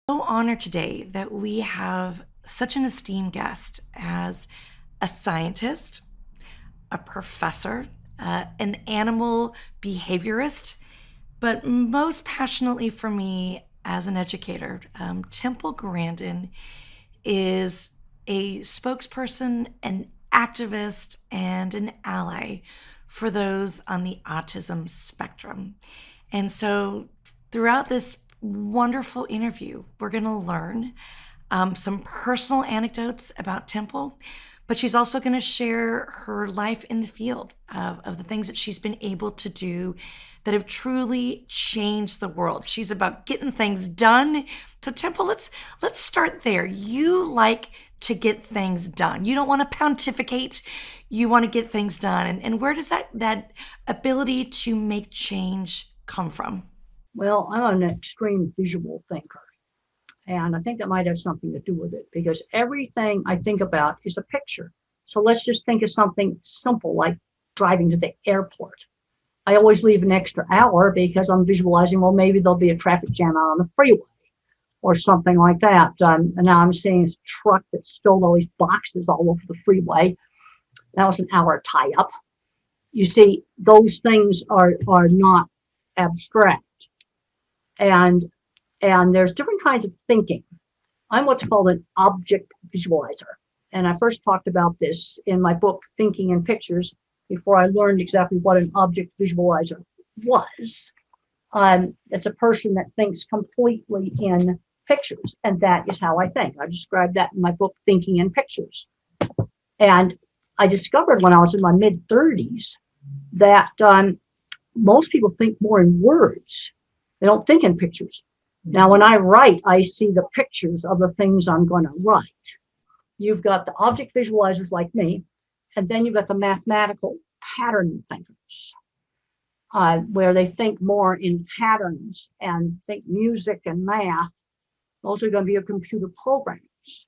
So honored today that we have such an esteemed guest as a scientist, a professor, an animal behaviorist, but most passionately for me as an educator. Temple Grandin is a spokesperson, an activist, and an ally for those on the autism spectrum. And so, throughout this wonderful interview, we're going to learn some personal anecdotes about Temple, but she's also going to share her life in the field of the things that she's been able to do that have truly changed the world. She's about getting things done. So Temple, let's start there. You like to get things done. You don't want to pontificate. You want to get things done. And where does that ability to make change come from? Well, I'm an extreme visual thinker, and I think that might have something to do with it because everything I think about is a picture. So let's just think of something simple like driving to the airport. I always leave an extra hour because I'm visualizing, well, maybe there'll be a traffic jam out on the freeway or something like that. And now I'm seeing this truck that spilled all these boxes all over the freeway. That was an hour tie up. You see, those things are not abstract. And there's different kinds of thinking. I'm what's called an object visualizer. And I first talked about this in my book, Thinking in Pictures, before I learned exactly what an object visualizer was. It's a person that thinks completely in pictures. And that is how I think. I described that in my book, Thinking in Pictures. And I discovered when I was in my mid 30s that most people think more in words. They don't think in pictures. Now, when I write, I see the pictures of the things I'm going to write. You've got the object visualizers like me, and then you've got the mathematical pattern thinkers, where they think more in patterns and think music and math. Those are going to be your computer programs.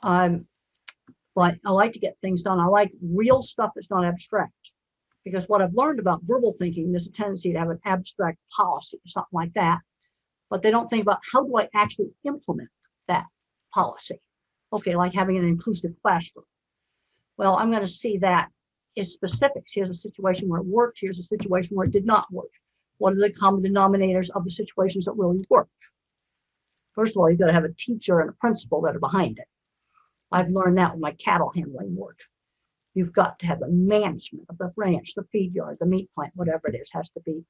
But I like to get things done. I like real stuff that's not abstract. Because what I've learned about verbal thinking, there's a tendency to have an abstract policy or something like that. But they don't think about how do I actually implement that policy. Okay, like having an inclusive classroom. Well, I'm going to see that as specifics. Here's a situation where it worked. Here's a situation where it did not work. What are the common denominators of the situations that really work? First of all, you've got to have a teacher and a principal that are behind it. I've learned that with my cattle handling work. You've got to have the management of the ranch, the feed yard, the meat plant, whatever it is, has to be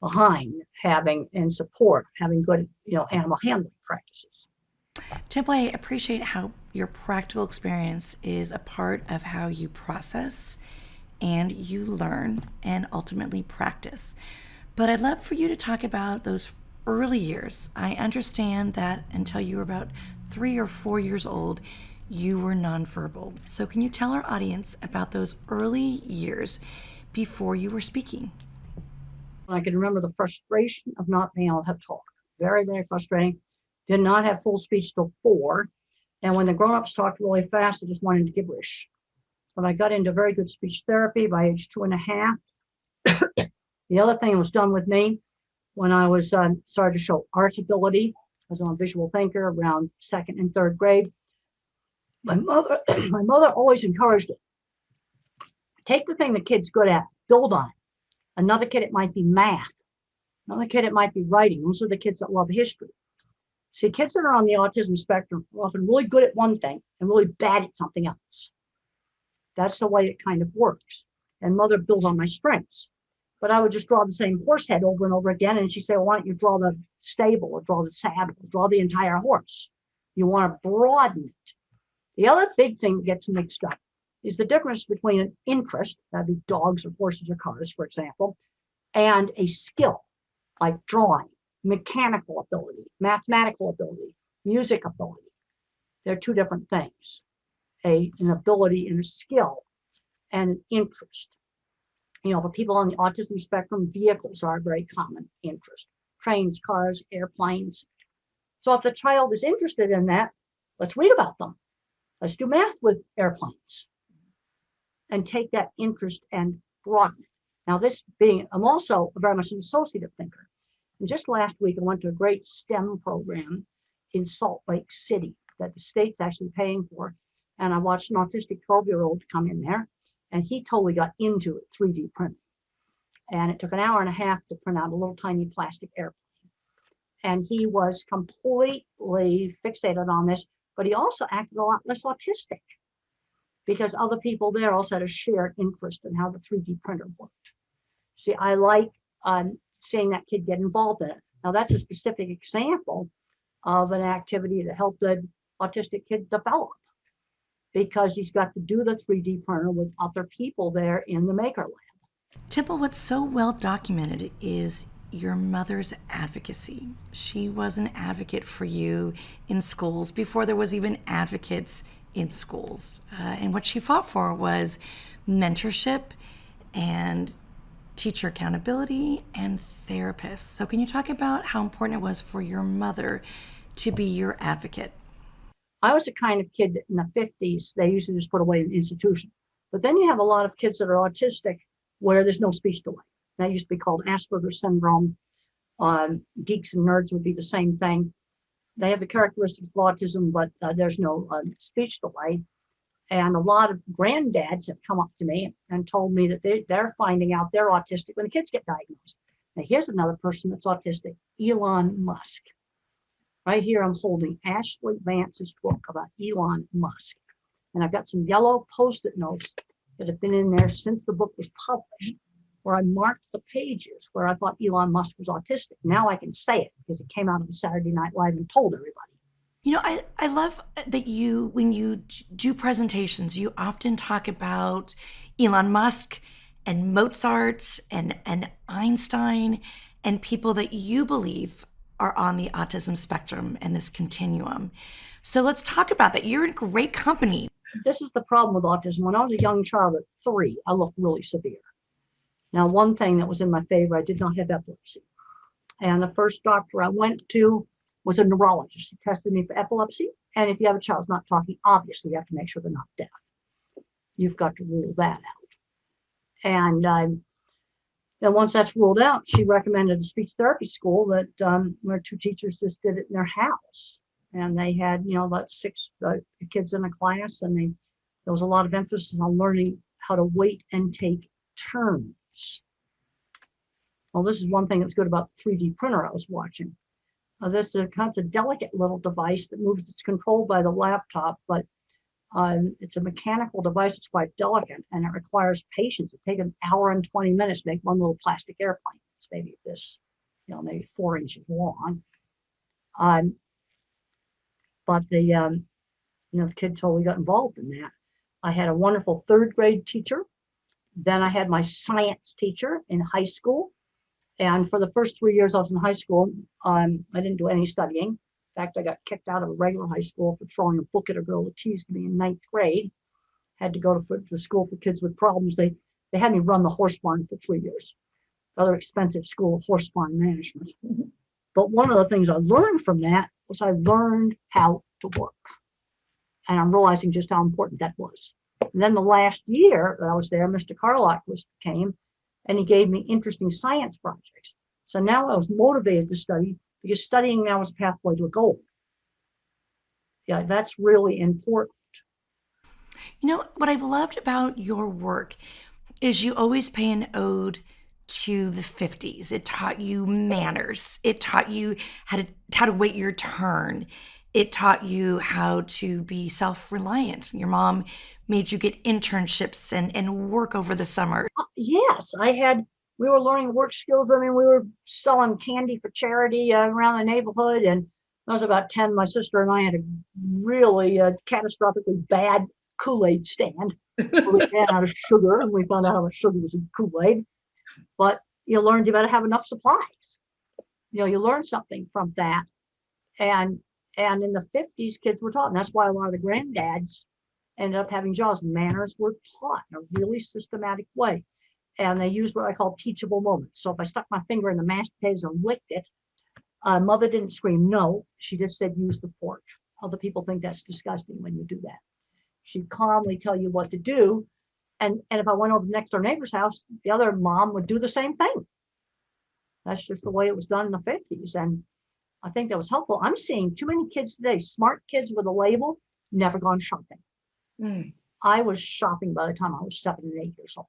behind having and support having good, animal handling practices. Temple, I appreciate how your practical experience is a part of how you process and you learn and ultimately practice. But I'd love for you to talk about those early years. I understand that until you were about 3 or 4 years old, you were nonverbal. So can you tell our audience about those early years before you were speaking? I can remember the frustration of not being able to talk. Very, very frustrating. Did not have full speech till 4. And when the grown-ups talked really fast, I just wanted to gibberish. But I got into very good speech therapy by age 2.5. The other thing that was done with me when I was started to show art ability, because I'm a visual thinker around 2nd and 3rd grade. My mother always encouraged it. Take the thing the kid's good at, build on it. Another kid, it might be math. Another kid, it might be writing. Those are the kids that love history. See, kids that are on the autism spectrum are often really good at one thing and really bad at something else. That's the way it kind of works. And mother built on my strengths. But I would just draw the same horse head over and over again. And she'd say, well, why don't you draw the stable or draw the saddle or draw the entire horse? You want to broaden it. The other big thing that gets mixed up is the difference between an interest, that'd be dogs or horses or cars, for example, and a skill like drawing, mechanical ability, mathematical ability, music ability. They're two different things, an ability and a skill and an interest. For people on the autism spectrum, vehicles are a very common interest. Trains, cars, airplanes. So if the child is interested in that, let's read about them. Let's do math with airplanes and take that interest and broaden it. Now, I'm also very much an associative thinker. And just last week, I went to a great STEM program in Salt Lake City that the state's actually paying for. And I watched an autistic 12-year-old come in there, and he totally got into it, 3D printing. And it took an hour and a half to print out a little tiny plastic airplane. And he was completely fixated on this, but he also acted a lot less autistic because other people there also had a shared interest in how the 3D printer worked. See, I like seeing that kid get involved in it. Now, that's a specific example of an activity that helped the autistic kid develop, because he's got to do the 3D printer with other people there in the Maker Lab. Temple, what's so well documented is your mother's advocacy. She was an advocate for you in schools before there was even advocates in schools. And what she fought for was mentorship and teacher accountability and therapists. So can you talk about how important it was for your mother to be your advocate? I was the kind of kid that in the 50s, they used to just put away in the institution. But then you have a lot of kids that are autistic where there's no speech delay. That used to be called Asperger's syndrome. Geeks and nerds would be the same thing. They have the characteristics of autism, but there's no speech delay. And a lot of granddads have come up to me and told me that they're finding out they're autistic when the kids get diagnosed. Now, here's another person that's autistic, Elon Musk. Right here, I'm holding Ashley Vance's book about Elon Musk. And I've got some yellow Post-it notes that have been in there since the book was published, where I marked the pages where I thought Elon Musk was autistic. Now I can say it because it came out on Saturday Night Live and told everybody. You know, I love that you, when you do presentations, you often talk about Elon Musk and Mozart and Einstein and people that you believe are on the autism spectrum and this continuum. So let's talk about that. You're in great company. This is the problem with autism. When I was a young child at 3, I looked really severe. Now, one thing that was in my favor, I did not have epilepsy. And the first doctor I went to was a neurologist. He tested me for epilepsy. And if you have a child who's not talking, obviously you have to make sure they're not deaf. You've got to rule that out. And then once that's ruled out, she recommended a speech therapy school that where 2 teachers just did it in their house. And they had, about 6 kids in a class, and there was a lot of emphasis on learning how to wait and take turns. Well, this is one thing that's good about the 3D printer I was watching. This is kind of a delicate little device that moves. It's controlled by the laptop, but it's a mechanical device. It's quite delicate, and it requires patience. It takes an hour and 20 minutes to make one little plastic airplane. It's maybe this, maybe 4 inches long. But the kid totally got involved in that. I had a wonderful 3rd grade teacher. Then I had my science teacher in high school. And for the first 3 years I was in high school, I didn't do any studying. In fact, I got kicked out of a regular high school for throwing a book at a girl that teased me in 9th grade. Had to go to school for kids with problems. They had me run the horse barn for 3 years. Another expensive school, horse barn management. But one of the things I learned from that was I learned how to work. And I'm realizing just how important that was. And then the last year that I was there, Mr. Carlock came, and he gave me interesting science projects. So now I was motivated to study because studying now is a pathway to a goal. Yeah, that's really important. You know, what I've loved about your work is you always pay an ode to the 50s. It taught you manners. It taught you how to wait your turn. It taught you how to be self-reliant. Your mom made you get internships and work over the summer. Yes, we were learning work skills. I mean, we were selling candy for charity around the neighborhood. And when I was about 10, my sister and I had a really catastrophically bad Kool-Aid stand. We ran out of sugar, and we found out how much sugar was in Kool-Aid. But you learned you better have enough supplies. You learn something from that. And in the 50s, kids were taught, and that's why a lot of the granddads ended up having jobs. Manners were taught in a really systematic way. And they used what I call teachable moments. So if I stuck my finger in the mashed potatoes and licked it, mother didn't scream no. She just said, use the fork. Other people think that's disgusting when you do that. She'd calmly tell you what to do. And if I went over to the next door neighbor's house, the other mom would do the same thing. That's just the way it was done in the 50s. And I think that was helpful. I'm seeing too many kids today, smart kids with a label, never gone shopping. Mm. I was shopping by the time I was 7 and 8 years old.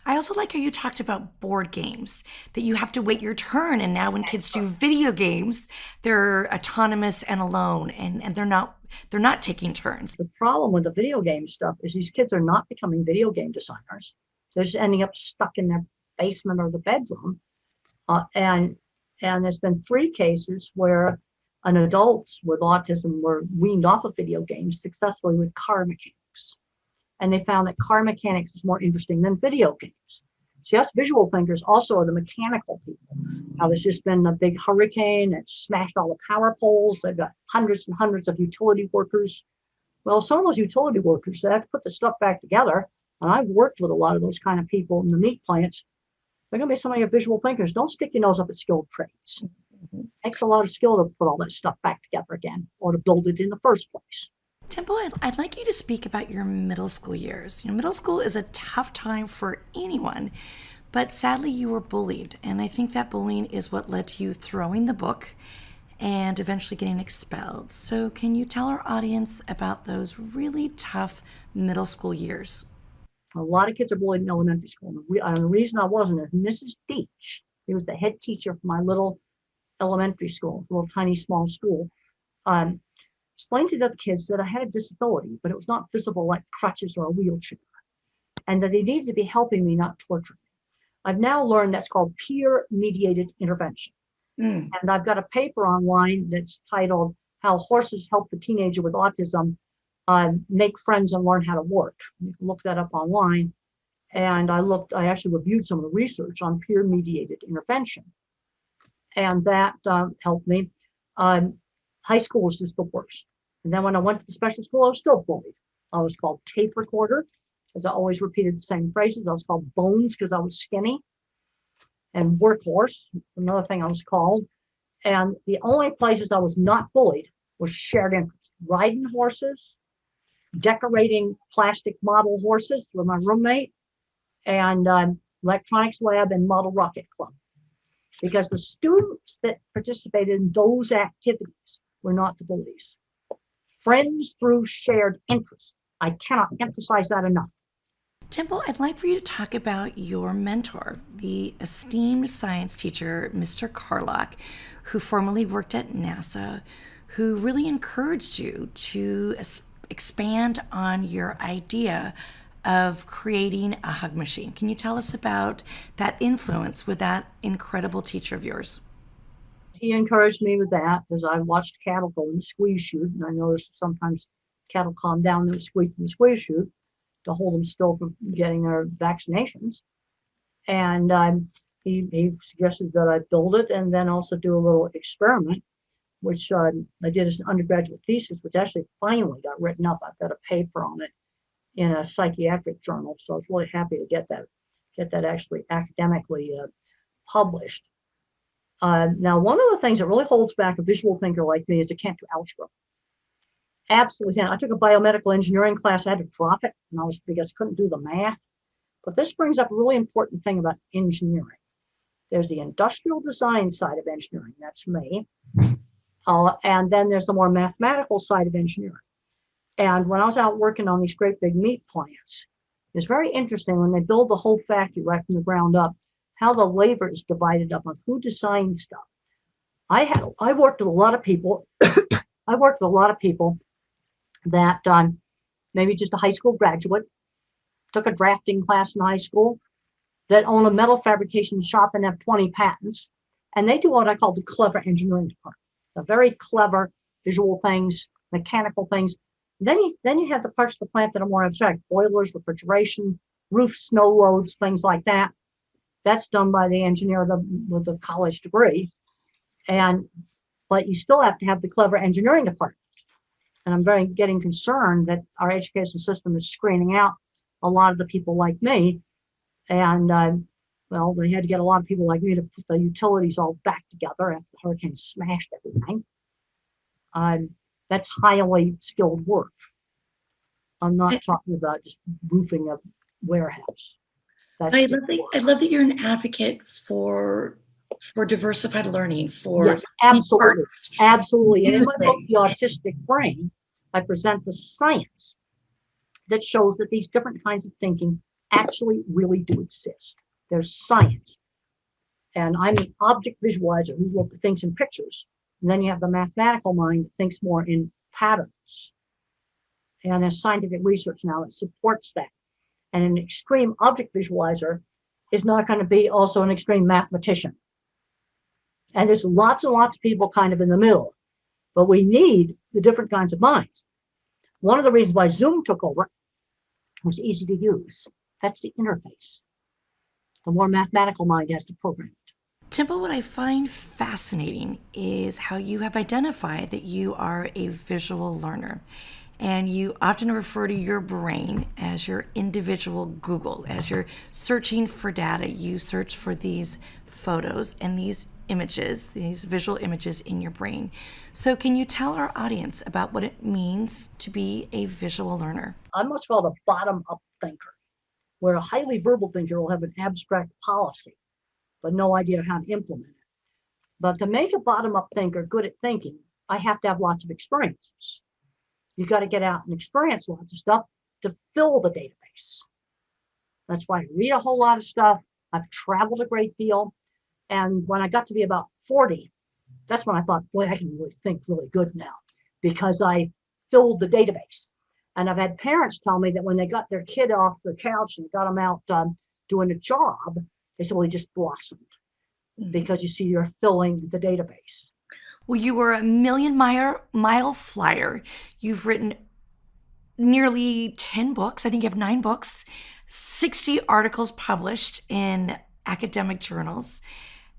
I also like how you talked about board games, that you have to wait your turn. And now when kids do video games, they're autonomous and alone, and they're not taking turns. The problem with the video game stuff is these kids are not becoming video game designers. They're just ending up stuck in their basement or the bedroom. And there's been 3 cases where an adults with autism were weaned off of video games successfully with car mechanics. And they found that car mechanics is more interesting than video games. See, us visual thinkers also are the mechanical people. Now, there's just been a big hurricane that smashed all the power poles. They've got hundreds and hundreds of utility workers. Well, some of those utility workers, they have to put the stuff back together. And I've worked with a lot of those kind of people in the meat plants. They're going to be some of your visual thinkers. Don't stick your nose up at skilled trades. It takes a lot of skill to put all that stuff back together again or to build it in the first place. Temple, I'd like you to speak about your middle school years. Middle school is a tough time for anyone, but sadly you were bullied. And I think that bullying is what led to you throwing the book and eventually getting expelled. So can you tell our audience about those really tough middle school years? A lot of kids are bullied in elementary school. And the reason I wasn't is Mrs. Deach, who was the head teacher for my little elementary school, little tiny small school, explained to the other kids that I had a disability, but it was not visible like crutches or a wheelchair, and that they needed to be helping me, not torturing me. I've now learned that's called peer-mediated intervention. And I've got a paper online that's titled How Horses Help the Teenager with Autism Make Friends and Learn How to Work. You can look that up online. And I actually reviewed some of the research on peer-mediated intervention. And that helped me. High school was just the worst. And then when I went to the special school, I was still bullied. I was called tape recorder because I always repeated the same phrases. I was called bones because I was skinny. And workhorse, another thing I was called. And the only places I was not bullied was shared interest. Riding horses, decorating plastic model horses with my roommate, and electronics lab and model rocket club. Because the students that participated in those activities were not the bullies. Friends through shared interests. I cannot emphasize that enough. Temple, I'd like for you to talk about your mentor, the esteemed science teacher, Mr. Carlock, who formerly worked at NASA, who really encouraged you to expand on your idea of creating a hug machine. Can you tell us about that influence with that incredible teacher of yours? He encouraged me with that because I watched cattle go in the squeeze chute, and I noticed sometimes cattle calm down and squeeze in the squeeze chute to hold them still from getting their vaccinations. And he suggested that I build it and then also do a little experiment, which I did as an undergraduate thesis, which actually finally got written up. I've got a paper on it in a psychiatric journal, so I was really happy to get that actually academically published. Now, one of the things that really holds back a visual thinker like me is I can't do algebra. Absolutely can't. I took a biomedical engineering class. I had to drop it, because I couldn't do the math. But this brings up a really important thing about engineering. There's the industrial design side of engineering. That's me. And then there's the more mathematical side of engineering. And when I was out working on these great big meat plants, it's very interesting when they build the whole factory right from the ground up, how the labor is divided up on who designs stuff. I worked with a lot of people. I worked with a lot of people that maybe just a high school graduate, took a drafting class in high school, that own a metal fabrication shop and have 20 patents. And they do what I call the clever engineering department, the very clever visual things, mechanical things. Then you have the parts of the plant that are more abstract, boilers, refrigeration, roof snow loads, things like that. That's done by the engineer with a college degree. But you still have to have the clever engineering department. And I'm getting concerned that our education system is screening out a lot of the people like me. And they had to get a lot of people like me to put the utilities all back together after the hurricane smashed everything. That's highly skilled work. I'm not talking about just roofing a warehouse. I love that you're an advocate for For diversified learning, for Yes, absolutely. arts, Absolutely. And in my book, music. The Autistic Brain, I present the science that shows that these different kinds of thinking actually really do exist. There's science. And I'm the object visualizer who thinks in pictures. And then you have the mathematical mind that thinks more in patterns. And there's scientific research now that supports that. And an extreme object visualizer is not going to be also an extreme mathematician. And there's lots and lots of people kind of in the middle. But we need the different kinds of minds. One of the reasons why Zoom took over was easy to use. That's the interface. The more mathematical mind has to program it. Temple, what I find fascinating is how you have identified that you are a visual learner. And you often refer to your brain as your individual Google. As you're searching for data, you search for these photos and these images, these visual images in your brain. So, can you tell our audience about what it means to be a visual learner? I'm what's called a bottom-up thinker, where a highly verbal thinker will have an abstract policy, but no idea how to implement it. But to make a bottom-up thinker good at thinking, I have to have lots of experiences. You got to get out and experience lots of stuff to fill the database. That's why I read a whole lot of stuff. I've traveled a great deal. And when I got to be about 40, that's when I thought, boy, I can really think really good now because I filled the database. And I've had parents tell me that when they got their kid off the couch and got them out doing a job, they said, well, he just blossomed because you see, you're filling the database. Well, you were a million mile flyer. You've written nearly 10 books. I think you have 9 books, 60 articles published in academic journals.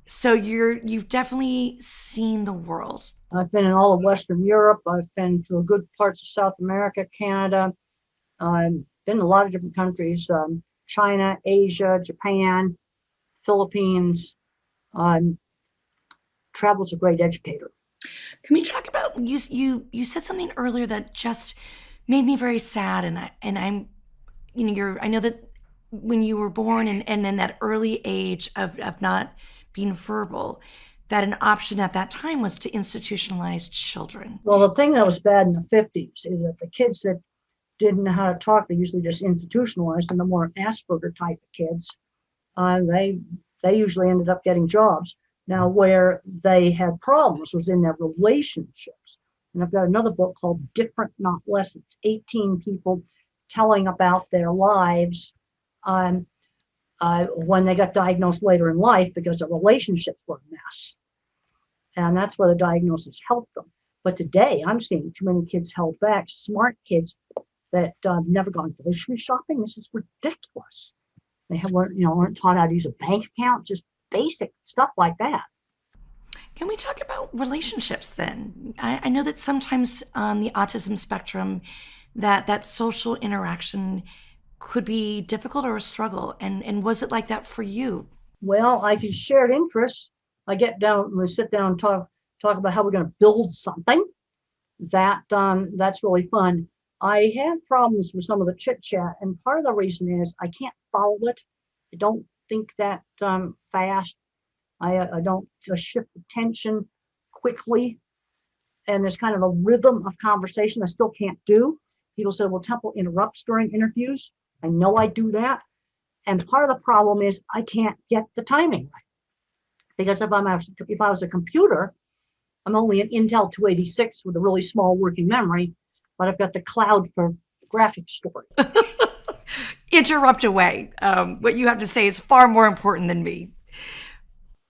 So you've definitely seen the world. I've been in all of Western Europe. I've been to a good parts of South America, Canada. I've been in a lot of different countries, China, Asia, Japan, Philippines. Travel's a great educator. Can we talk about you said something earlier that just made me very sad, and I'm I know that when you were born and in that early age of not being verbal, that an option at that time was to institutionalize children. Well, the thing that was bad in the 50s is that the kids that didn't know how to talk, they usually just institutionalized, and the more Asperger type of kids, they usually ended up getting jobs. Now, where they had problems was in their relationships. And I've got another book called Different Not Less. It's 18 people telling about their lives when they got diagnosed later in life because their relationships were a mess. And that's where the diagnosis helped them. But today, I'm seeing too many kids held back, smart kids that never gone grocery shopping. This is ridiculous. They weren't taught how to use a bank account, just basic stuff like that. Can we talk about relationships then? I know that sometimes on the autism spectrum, that social interaction could be difficult or a struggle. And was it like that for you? Well, I can shared interests. I get down, we sit down and talk about how we're going to build something. That's really fun. I have problems with some of the chit chat, and part of the reason is I can't follow it. I don't think that fast. I don't shift attention quickly, and there's kind of a rhythm of conversation I still can't do. People say, well, Temple interrupts during interviews. I know I do that. And part of the problem is I can't get the timing right. Because if I was a computer, I'm only an Intel 286 with a really small working memory, but I've got the cloud for graphics storage. Interrupt away. What you have to say is far more important than me.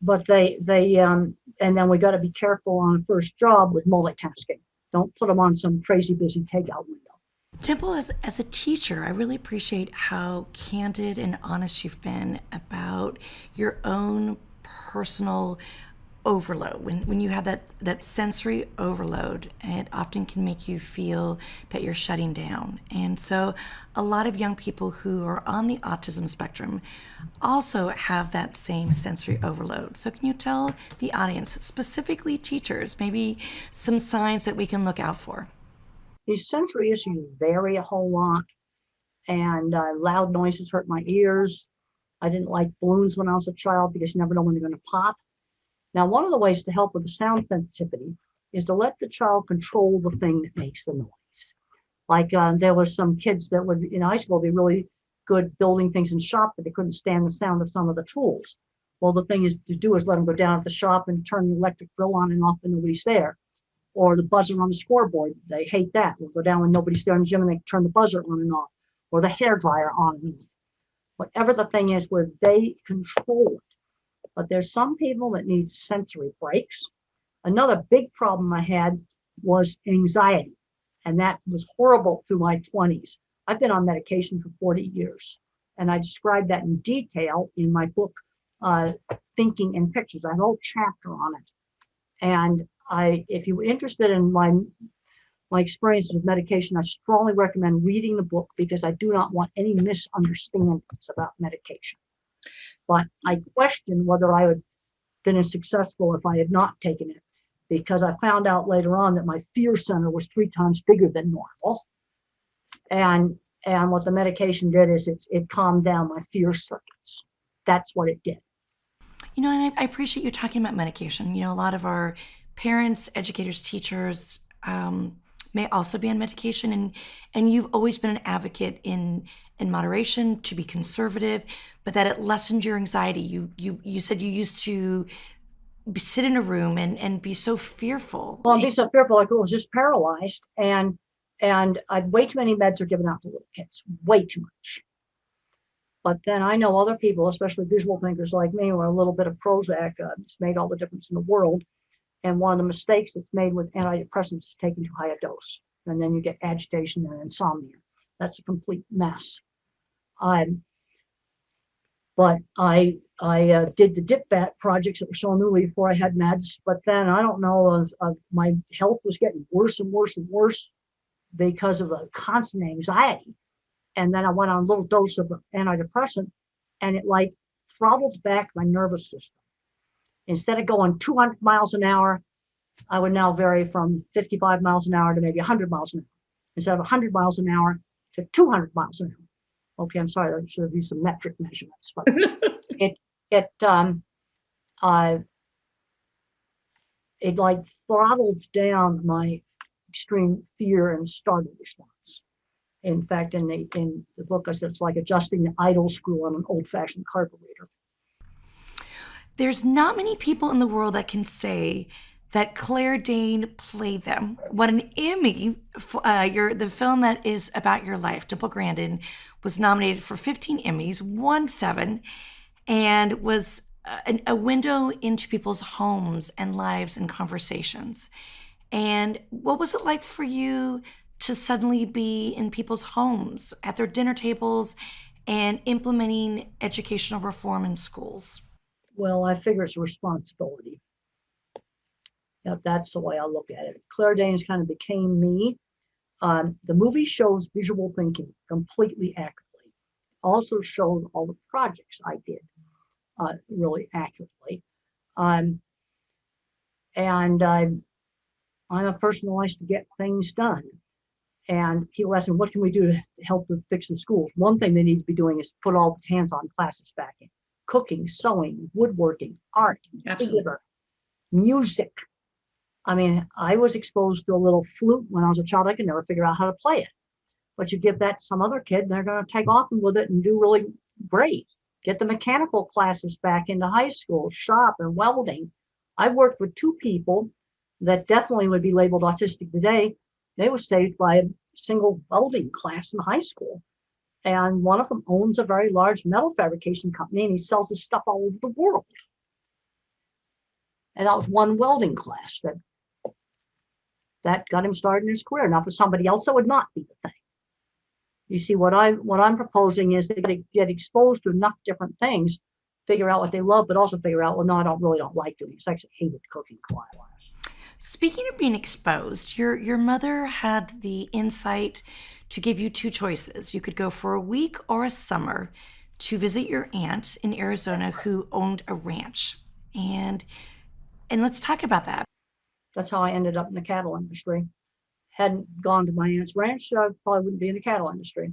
But and then we got to be careful on the first job with multitasking. Don't put them on some crazy busy takeout window. Temple, as a teacher, I really appreciate how candid and honest you've been about your own personal overload. When you have that sensory overload, it often can make you feel that you're shutting down. And so a lot of young people who are on the autism spectrum also have that same sensory overload. So can you tell the audience, specifically teachers, maybe some signs that we can look out for? These sensory issues vary a whole lot, and loud noises hurt my ears. I didn't like balloons when I was a child because you never know when they're going to pop. Now, one of the ways to help with the sound sensitivity is to let the child control the thing that makes the noise. Like there was some kids that would in high school be really good building things in shop, but they couldn't stand the sound of some of the tools. Well, the thing is to do is let them go down to the shop and turn the electric grill on and off and nobody's there. Or the buzzer on the scoreboard, they hate that. We'll go down when nobody's there in the gym and they turn the buzzer on and off, or the hair dryer on and off. Whatever the thing is where they control it. But there's some people that need sensory breaks. Another big problem I had was anxiety, and that was horrible through my 20s. I've been on medication for 40 years, and I described that in detail in my book, Thinking in Pictures. I have a whole chapter on it. And if you're interested in my experiences with medication, I strongly recommend reading the book because I do not want any misunderstandings about medication. But I question whether I would have been as successful if I had not taken it, because I found out later on that my fear center was 3 times bigger than normal. And what the medication did is it calmed down my fear circuits. That's what it did. You know, and I appreciate you talking about medication. You know, a lot of our parents, educators, teachers may also be on medication, and you've always been an advocate in moderation, to be conservative, but that it lessened your anxiety. You said you used to sit in a room and be so fearful. Well, I'd be so fearful, like I was just paralyzed, and I'd way too many meds are given out to little kids, way too much. But then I know other people, especially visual thinkers like me, where a little bit of Prozac it's made all the difference in the world. And one of the mistakes that's made with antidepressants is taking too high a dose, and then you get agitation and insomnia. That's a complete mess. But I did the DIPVAT projects that were so new before I had meds. But then I don't know, my health was getting worse and worse and worse because of the constant anxiety. And then I went on a little dose of antidepressant, and it like throttled back my nervous system. Instead of going 200 miles an hour, I would now vary from 55 miles an hour to maybe 100 miles an hour. Instead of 100 miles an hour to 200 miles an hour. Okay, I'm sorry, I should have used some metric measurements, but it like throttled down my extreme fear and startle response. In fact, in the book, I said it's like adjusting the idle screw on an old-fashioned carburetor. There's not many people in the world that can say that Claire Danes played them. What an Emmy! The film that is about your life, Dimple Grandin, was nominated for 15 Emmys, won 7, and was a window into people's homes and lives and conversations. And what was it like for you to suddenly be in people's homes, at their dinner tables, and implementing educational reform in schools? Well, I figure it's a responsibility. That's the way I look at it. Claire Danes kind of became me. The movie shows visual thinking completely accurately. Also showed all the projects I did really accurately. And I'm a person who likes to get things done. And people ask me, what can we do to help to fix the schools? One thing they need to be doing is put all the hands-on classes back in. Cooking, sewing, woodworking, art, theater, music. I mean, I was exposed to a little flute when I was a child. I could never figure out how to play it. But you give that to some other kid, and they're going to take off with it and do really great. Get the mechanical classes back into high school, shop and welding. I've worked with 2 people that definitely would be labeled autistic today. They were saved by a single welding class in high school. And one of them owns a very large metal fabrication company, and he sells his stuff all over the world. And that was one welding class that got him started in his career. Now, for somebody else, that would not be the thing. You see, what I'm proposing is they get exposed to enough different things, figure out what they love, but also figure out, well, no, I don't like doing this. I actually hated cooking class. Speaking of being exposed, your mother had the insight to give you 2 choices. You could go for a week or a summer to visit your aunt in Arizona who owned a ranch. And let's talk about that. That's how I ended up in the cattle industry. Hadn't gone to my aunt's ranch, I probably wouldn't be in the cattle industry.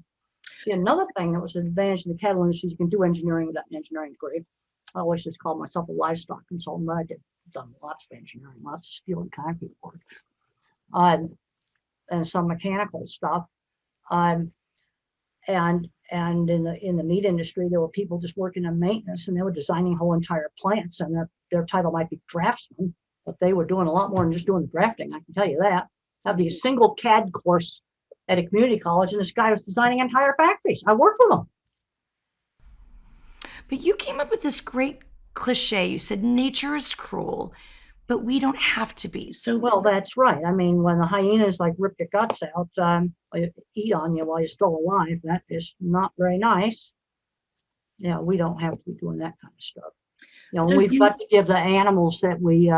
See, another thing that was an advantage in the cattle industry, you can do engineering without an engineering degree. I always just called myself a livestock consultant, but I done lots of engineering, lots of steel and concrete work, um, and some mechanical stuff. Um, and in the meat industry, there were people just working in maintenance, and they were designing whole entire plants, and their title might be draftsman, but they were doing a lot more than just doing the drafting. I can tell you that. That'd be a single CAD course at a community college, and this guy was designing entire factories. I worked with him. But you came up with this great cliche. You said nature is cruel, but we don't have to be. So, Well, that's right. I mean, when the hyenas like rip your guts out, eat on you while you're still alive, that is not very nice. Yeah, we don't have to be doing that kind of stuff. so We've you, got to give the animals that we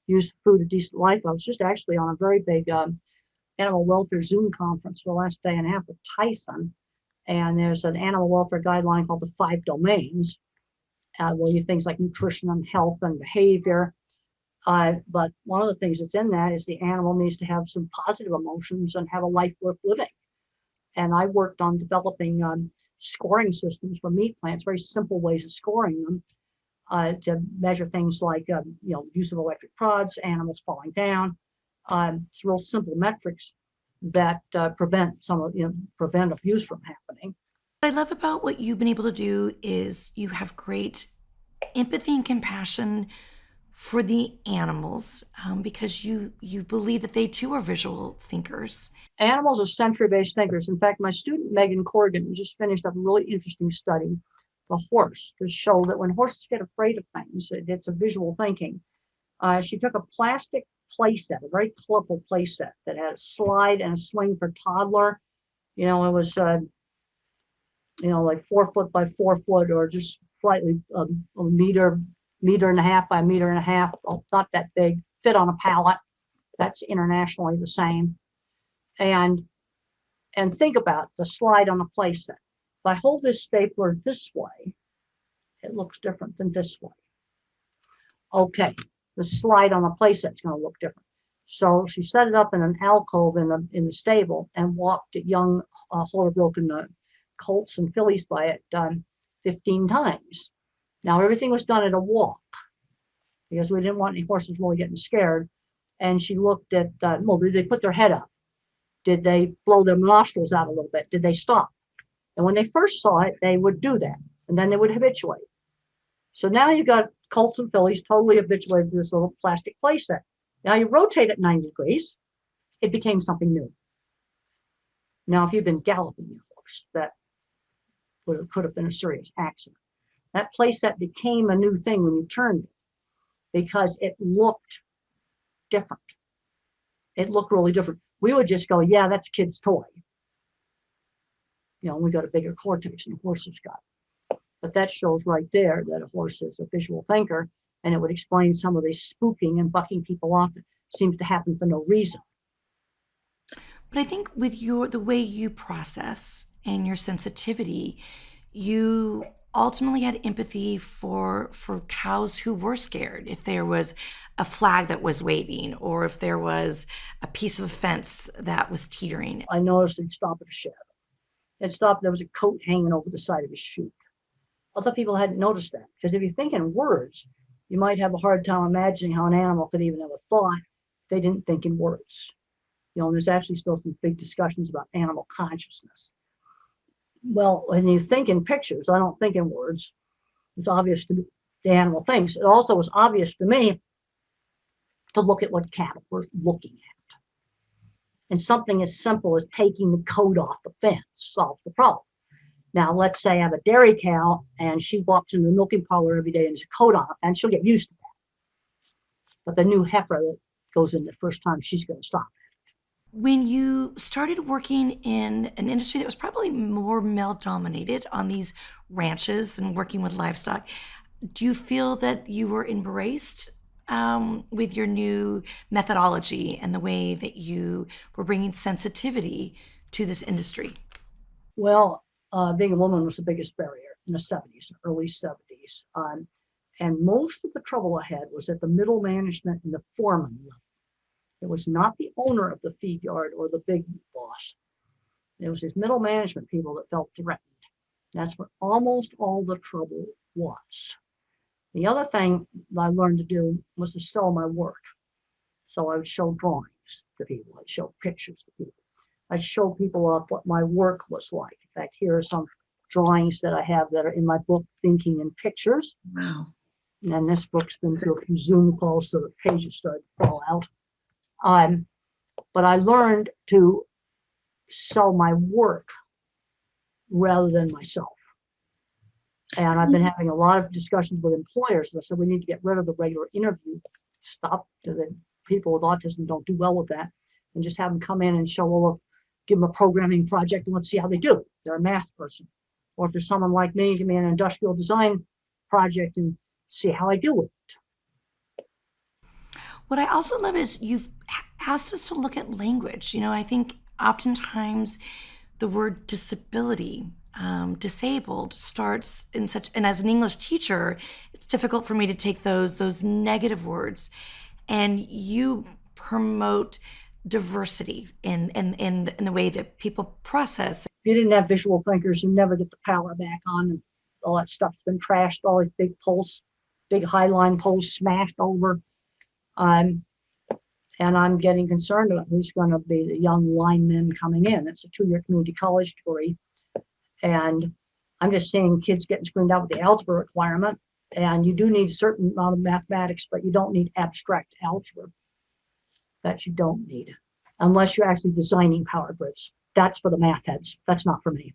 use food a decent life. I was just actually on a very big animal welfare Zoom conference for the last day and a half with Tyson, and there's an animal welfare guideline called the 5 domains, where you things like nutrition and health and behavior. But one of the things that's in that is the animal needs to have some positive emotions and have a life worth living. And I worked on developing scoring systems for meat plants, very simple ways of scoring them, to measure things like use of electric prods, animals falling down. It's real simple metrics that prevent abuse from happening. what I love about what you've been able to do is you have great empathy and compassion for the animals, because you believe that they too are visual thinkers. Animals are sensory-based thinkers. In fact, my student Megan Corrigan just finished up a really interesting study, the horse, to show that when horses get afraid of things, it's a visual thinking. She took a plastic play set, a very colorful play set that had a slide and a swing for toddler. It was like 4 foot by 4 foot, or just slightly a meter and a half by a meter and a half, not that big, fit on a pallet. That's internationally the same. And think about the slide on a play set. If I hold this stapler this way, it looks different than this way. Okay, the slide on the play set is going to look different. So she set it up in an alcove in the stable and walked young Holder broken colts and fillies by it 15 times. Now everything was done at a walk because we didn't want any horses really getting scared. And she looked at, did they put their head up? Did they blow their nostrils out a little bit? Did they stop? And when they first saw it, they would do that, and then they would habituate. So now you've got colts and fillies totally habituated to this little plastic play set. Now you rotate it 90 degrees, it became something new. Now, if you've been galloping your horse, that could have been a serious accident. That play set became a new thing when you turned it because it looked different. It looked really different. We would just go, yeah, that's a kid's toy. We got a bigger cortex than a horse has got. But that shows right there that a horse is a visual thinker, and it would explain some of the spooking and bucking people off that seems to happen for no reason. But I think with the way you process and your sensitivity, you ultimately had empathy for cows who were scared. If there was a flag that was waving, or if there was a piece of a fence that was teetering. I noticed he'd stop at a shadow. It stopped. There was a coat hanging over the side of his chute. Other people hadn't noticed that, because if you think in words, you might have a hard time imagining how an animal could even have a thought if they didn't think in words. And there's actually still some big discussions about animal consciousness. Well, when you think in pictures, I don't think in words. It's obvious to me the animal thinks. It also was obvious to me to look at what cattle were looking at. And something as simple as taking the coat off the fence solves the problem. Now, let's say I have a dairy cow and she walks in the milking parlor every day and there's a coat on it, and she'll get used to that. But the new heifer that goes in the first time, she's going to stop. When you started working in an industry that was probably more male dominated on these ranches and working with livestock, do you feel that you were embraced with your new methodology and the way that you were bringing sensitivity to this industry? Well, being a woman was the biggest barrier in the 70s, early 70s. And most of the trouble I had was at the middle management and the foreman level. It was not the owner of the feed yard or the big boss. It was his middle management people that felt threatened. That's where almost all the trouble was. The other thing I learned to do was to sell my work. So I would show drawings to people. I'd show pictures to people. I'd show people what my work was like. In fact, here are some drawings that I have that are in my book, Thinking in Pictures. Wow. And this book's been through a few Zoom calls, so the pages started to fall out. But I learned to sell my work rather than myself. And I've been having a lot of discussions with employers. I said, we need to get rid of the regular interview. Stop, because people with autism don't do well with that. And just have them come in and show, well, give them a programming project and let's see how they do. If they're a math person. Or if there's someone like me, give me an industrial design project and see how I do with it. What I also love is you've asked us to look at language. I think oftentimes the word disability, disabled starts in such, and as an English teacher, it's difficult for me to take those negative words. And you promote diversity in the way that people process. If you didn't have visual thinkers, you never get the power back on. And all that stuff's been trashed, all these big highline poles smashed over. And I'm getting concerned about who's going to be the young linemen coming in. It's a 2-year community college degree. And I'm just seeing kids getting screened out with the algebra requirement. And you do need a certain amount of mathematics, but you don't need abstract algebra. That you don't need, unless you're actually designing power grids. That's for the math heads. That's not for me.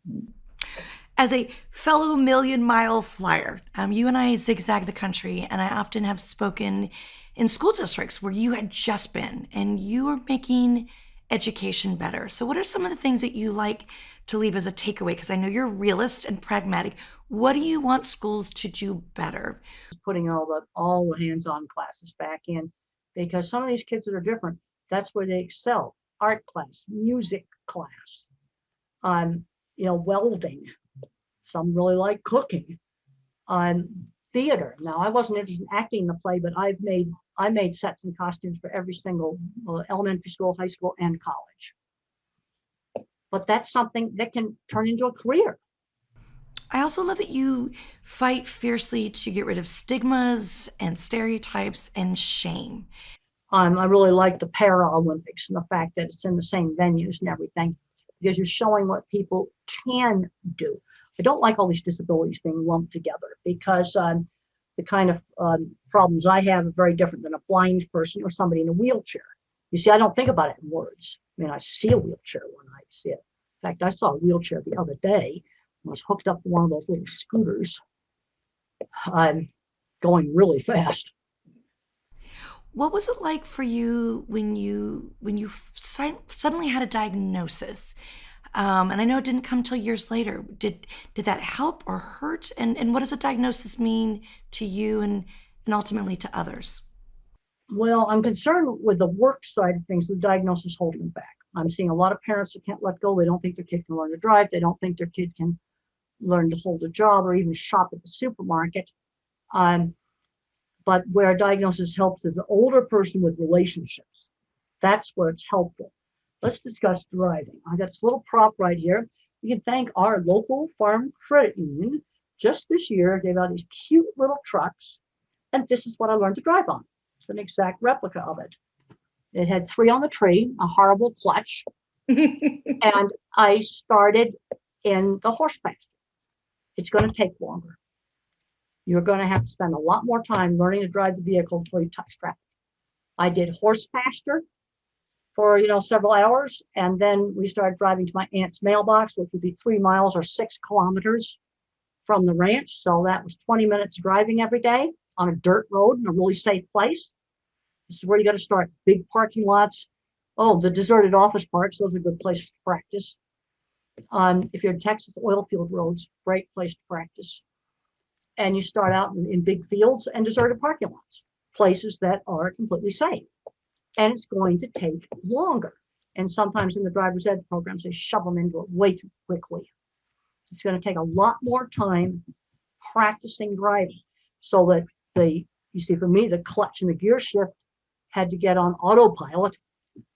As a fellow million-mile flyer, you and I zigzag the country, and I often have spoken in school districts where you had just been, and you are making education better. So what are some of the things that you like to leave as a takeaway? Because I know you're a realist and pragmatic. What do you want schools to do better? Putting all the hands-on classes back in, because some of these kids that are different, that's where they excel. Art class, music class, welding. Some really like cooking. Theater. Now, I wasn't interested in acting in the play, but I made sets and costumes for every single elementary school, high school, and college. But that's something that can turn into a career. I also love that you fight fiercely to get rid of stigmas and stereotypes and shame. I really like the Paralympics and the fact that it's in the same venues and everything, because you're showing what people can do. I don't like all these disabilities being lumped together, because the kind of problems I have are very different than a blind person or somebody in a wheelchair. You see, I don't think about it in words. I mean, I see a wheelchair when I see it. In fact, I saw a wheelchair the other day. I was hooked up to one of those little scooters. I'm going really fast. What was it like for you when you suddenly had a diagnosis? And I know it didn't come till years later. Did that help or hurt? And what does a diagnosis mean to you and ultimately to others? Well, I'm concerned with the work side of things, the diagnosis holding them back. I'm seeing a lot of parents that can't let go. They don't think their kid can learn to drive. They don't think their kid can learn to hold a job or even shop at the supermarket. But where a diagnosis helps is the older person with relationships. That's where it's helpful. Let's discuss driving. I got this little prop right here. You can thank our local farm credit union. Just this year, gave out these cute little trucks. And this is what I learned to drive on. It's an exact replica of it. It had 3 on the tree, a horrible clutch. And I started in the horse pasture. It's going to take longer. You're going to have to spend a lot more time learning to drive the vehicle before you touch traffic. I did horse pasture for several hours, and then we started driving to my aunt's mailbox, which would be 3 miles or 6 kilometers from the ranch. So that was 20 minutes driving every day on a dirt road in a really safe place. This is where you got to start. Big parking lots. Oh, the deserted office parks, those are good places to practice. If you're in Texas, oil field roads, great place to practice. And you start out in big fields and deserted parking lots, places that are completely safe. And it's going to take longer. And sometimes in the driver's ed programs, they shove them into it way too quickly. It's going to take a lot more time practicing driving, so that you see, for me, the clutch and the gear shift had to get on autopilot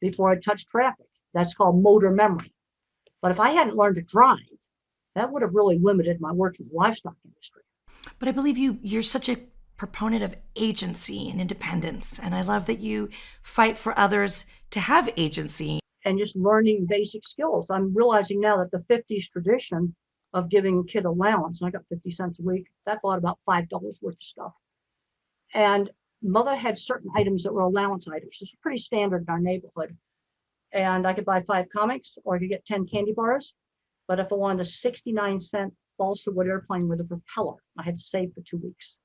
before I touched traffic. That's called motor memory. But if I hadn't learned to drive, that would have really limited my work in the livestock industry. But I believe you're such a proponent of agency and independence. And I love that you fight for others to have agency. And just learning basic skills. I'm realizing now that the 50s tradition of giving a kid allowance, and I got 50 cents a week, that bought about $5 worth of stuff. And mother had certain items that were allowance items. This is pretty standard in our neighborhood. And I could buy 5 comics or I could get 10 candy bars. But if I wanted a 69-cent balsa wood airplane with a propeller, I had to save for 2 weeks.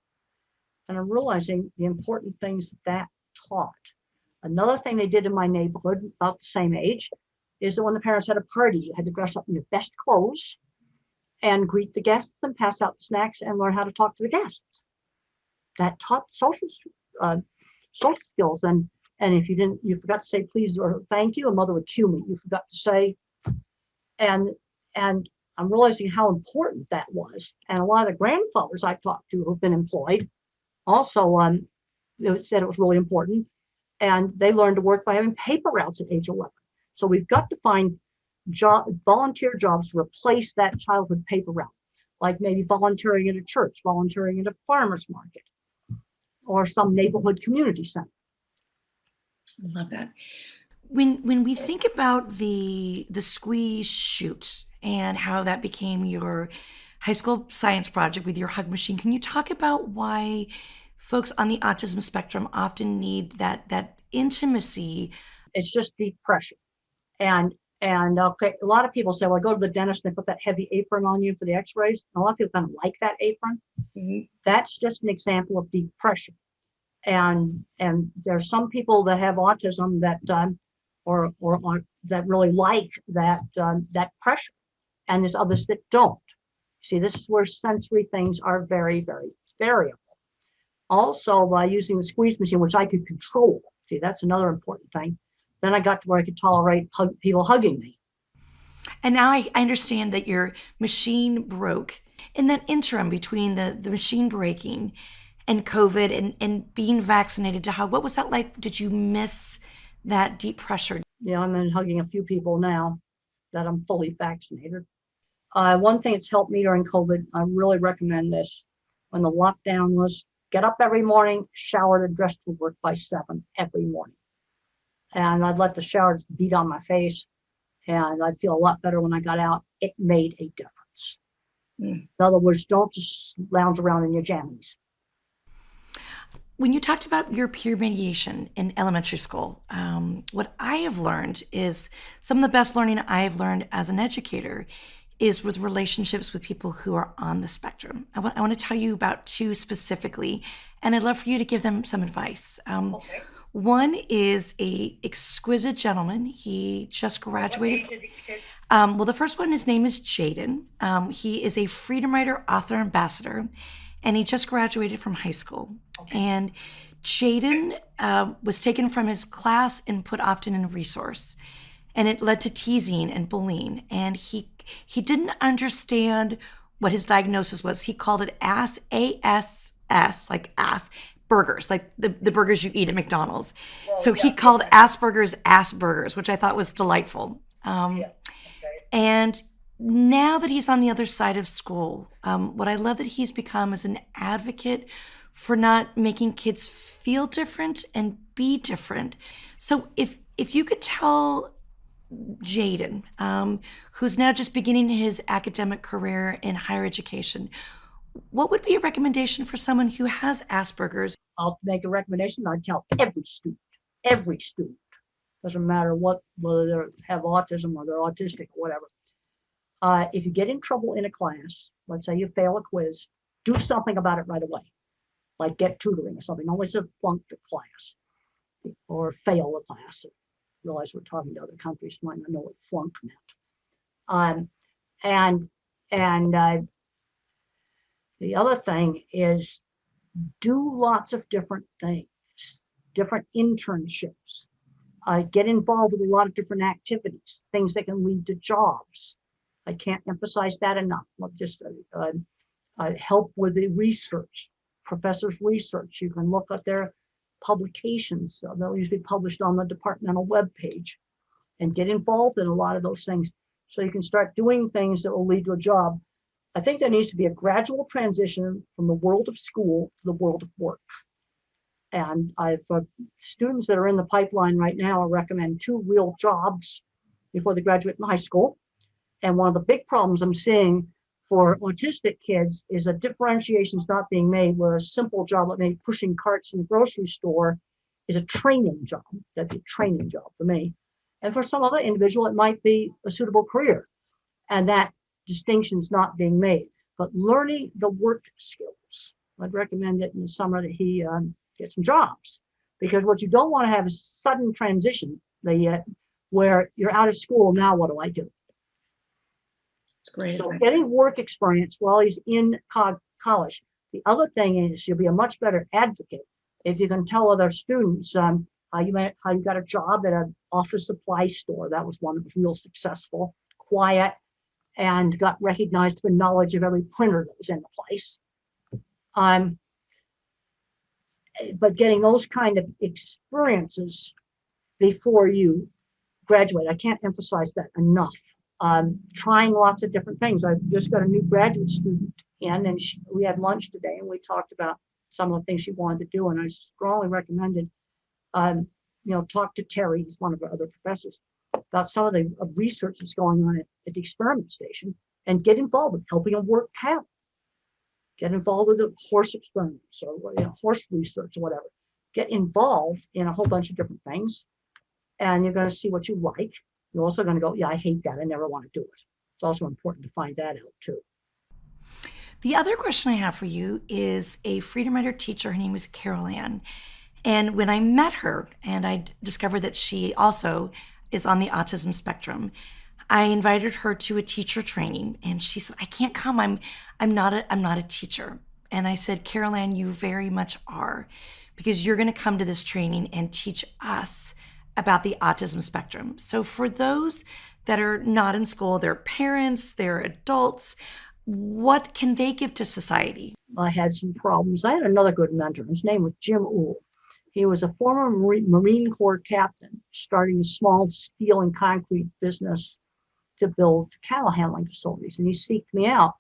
And I'm realizing the important things that taught. Another thing they did in my neighborhood, about the same age, is that when the parents had a party, you had to dress up in your best clothes and greet the guests and pass out the snacks and learn how to talk to the guests. That taught social skills. And if you forgot to say please or thank you, a mother would cue me. You forgot to say, and I'm realizing how important that was. And a lot of the grandfathers I talked to who've been employed also said it was really important. And they learned to work by having paper routes at age 11. So we've got to find volunteer jobs to replace that childhood paper route, like maybe volunteering at a church, volunteering at a farmer's market, or some neighborhood community center. I love that. When we think about the squeeze shoot and how that became your high school science project with your hug machine, can you talk about why folks on the autism spectrum often need that intimacy? It's just deep pressure. And okay, a lot of people say, well, I go to the dentist and they put that heavy apron on you for the x-rays. And a lot of people kind of like that apron. Mm-hmm. That's just an example of deep pressure. And there's some people that have autism that or that really like that pressure, and there's others that don't. See, this is where sensory things are very, very variable. Also, by using the squeeze machine, which I could control. See, that's another important thing. Then I got to where I could tolerate people hugging me. And now I understand that your machine broke in that interim between the machine breaking and COVID and being vaccinated. To what was that like? Did you miss that deep pressure? Yeah, I'm in hugging a few people now that I'm fully vaccinated. One thing that's helped me during COVID, I really recommend this. When the lockdown was, get up every morning, showered and dressed for work by 7 every morning. And I'd let the showers beat on my face and I'd feel a lot better when I got out. It made a difference. In other words, don't just lounge around in your jammies. When you talked about your peer mediation in elementary school, what I have learned is some of the best learning I have learned as an educator is with relationships with people who are on the spectrum. I want to tell you about 2 specifically, and I'd love for you to give them some advice. Okay. One is a exquisite gentleman. He just graduated. Well, the first one, his name is Jaden. He is a freedom writer, author, ambassador, and he just graduated from high school. Okay. And Jaden was taken from his class and put often in a resource. And it led to teasing and bullying. And he didn't understand what his diagnosis was. He called it ASS, like ass, burgers, like the burgers you eat at McDonald's. Well, so he called Asperger's ass burgers, which I thought was delightful. Okay. And now that he's on the other side of school, what I love that he's become is an advocate for not making kids feel different and be different. So if you could tell Jaden, who's now just beginning his academic career in higher education, what would be a recommendation for someone who has Asperger's? I'll make a recommendation. I'd tell every student, doesn't matter whether they have autism or they're autistic or whatever. If you get in trouble in a class, let's say you fail a quiz, do something about it right away. Like get tutoring or something. Always flunk the class or fail the class. Realize we're talking to other countries, might not know what flunk meant. And the other thing is do lots of different things, different internships, get involved with a lot of different activities, things that can lead to jobs. I can't emphasize that enough. Just help with the research, professors' research. You can look at their publications. They'll usually be published on the departmental webpage, and get involved in a lot of those things so you can start doing things that will lead to a job. I think there needs to be a gradual transition from the world of school to the world of work. And I've students that are in the pipeline right now, I recommend 2 real jobs before they graduate from high school. And one of the big problems I'm seeing for autistic kids is a differentiation is not being made, where a simple job like maybe pushing carts in the grocery store is a training job. That'd be a training job for me. And for some other individual, it might be a suitable career. And that distinction is not being made. But learning the work skills, I'd recommend it in the summer that he get some jobs, because what you don't want to have is sudden transition where you're out of school. Now what do I do? That's great. So getting work experience while he's in college. The other thing is you'll be a much better advocate if you can tell other students how you got a job at an office supply store. That was one that was real successful, quiet, and got recognized for knowledge of every printer that was in the place. But getting those kind of experiences before you graduate, I can't emphasize that enough. Trying lots of different things. I've just got a new graduate student in, and we had lunch today, and we talked about some of the things she wanted to do, and I strongly recommended, talk to Terry, he's one of our other professors, about some of the research that's going on at the experiment station, and get involved with helping them work cattle. Get involved with the horse experiments or horse research or whatever. Get involved in a whole bunch of different things, and you're going to see what you like. You're also going to go, yeah, I hate that. I never want to do it. It's also important to find that out too. The other question I have for you is a Freedom Rider teacher. Her name is Carol Ann. And when I met her and I discovered that she also is on the autism spectrum, I invited her to a teacher training, and she said, I can't come. I'm not a teacher. And I said, Carol Ann, you very much are, because you're going to come to this training and teach us about the autism spectrum. So for those that are not in school, they're parents, they're adults, what can they give to society? I had some problems. I had another good mentor. His name was Jim Uhl. He was a former Marine Corps captain, starting a small steel and concrete business to build cattle handling facilities. And he seeked me out.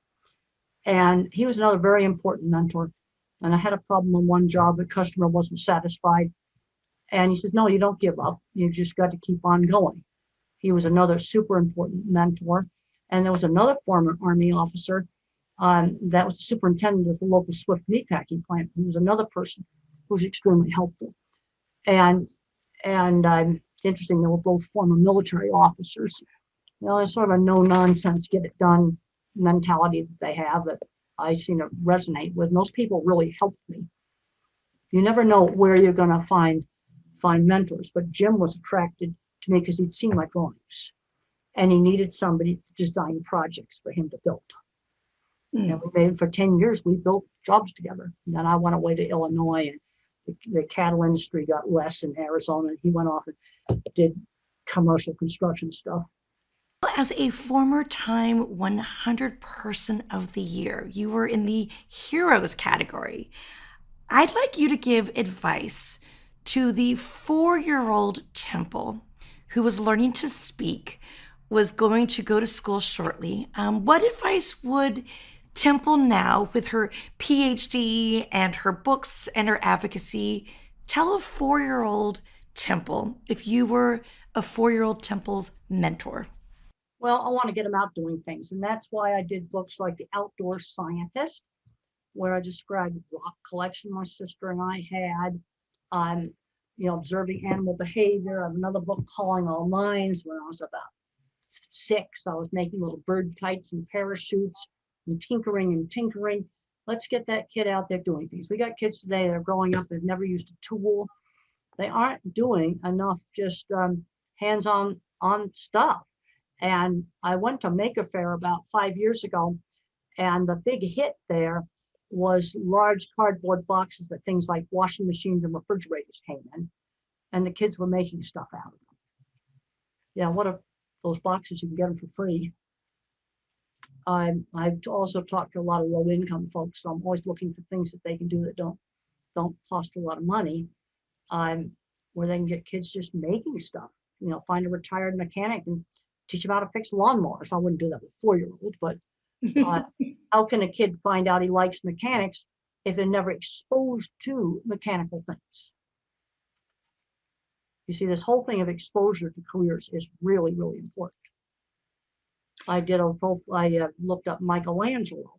And he was another very important mentor. And I had a problem on one job. The customer wasn't satisfied. And he says, no, you don't give up. You just got to keep on going. He was another super important mentor. And there was another former Army officer that was the superintendent of the local Swift meatpacking plant. He was another person who was extremely helpful. And it's interesting, they were both former military officers. There's sort of a no-nonsense, get it done mentality that they have that I seem to resonate with. Those people really helped me. You never know where you're going to find mentors, but Jim was attracted to me because he'd seen my drawings, and he needed somebody to design projects for him to build. And we made, for 10 years, we built jobs together. And then I went away to Illinois, and the cattle industry got less in Arizona, and he went off and did commercial construction stuff. As a former Time 100 Person of the Year, you were in the Heroes category. I'd like you to give advice to the 4-year-old Temple who was learning to speak, was going to go to school shortly. What advice would Temple, now with her PhD and her books and her advocacy, tell a 4-year-old Temple if you were a 4-year-old Temple's mentor? Well, I want to get them out doing things. And that's why I did books like The Outdoor Scientist, where I described rock collection my sister and I had on, observing animal behavior. I have another book, Calling All Minds. When I was about 6, I was making little bird kites and parachutes and tinkering. Let's get that kid out there doing things. We got kids today that are growing up, they've never used a tool. They aren't doing enough just hands-on stuff. And I went to Maker Faire about 5 years ago, and the big hit there was large cardboard boxes that things like washing machines and refrigerators came in, and the kids were making stuff out of them. Yeah, what are those boxes? You can get them for free. I've also talked to a lot of low-income folks, so I'm always looking for things that they can do that don't cost a lot of money, where they can get kids just making stuff. Find a retired mechanic and teach them how to fix lawnmowers. I wouldn't do that with a 4-year-old, but Uh, how can a kid find out he likes mechanics if they're never exposed to mechanical things? You see, this whole thing of exposure to careers is really, really important. I looked up Michelangelo,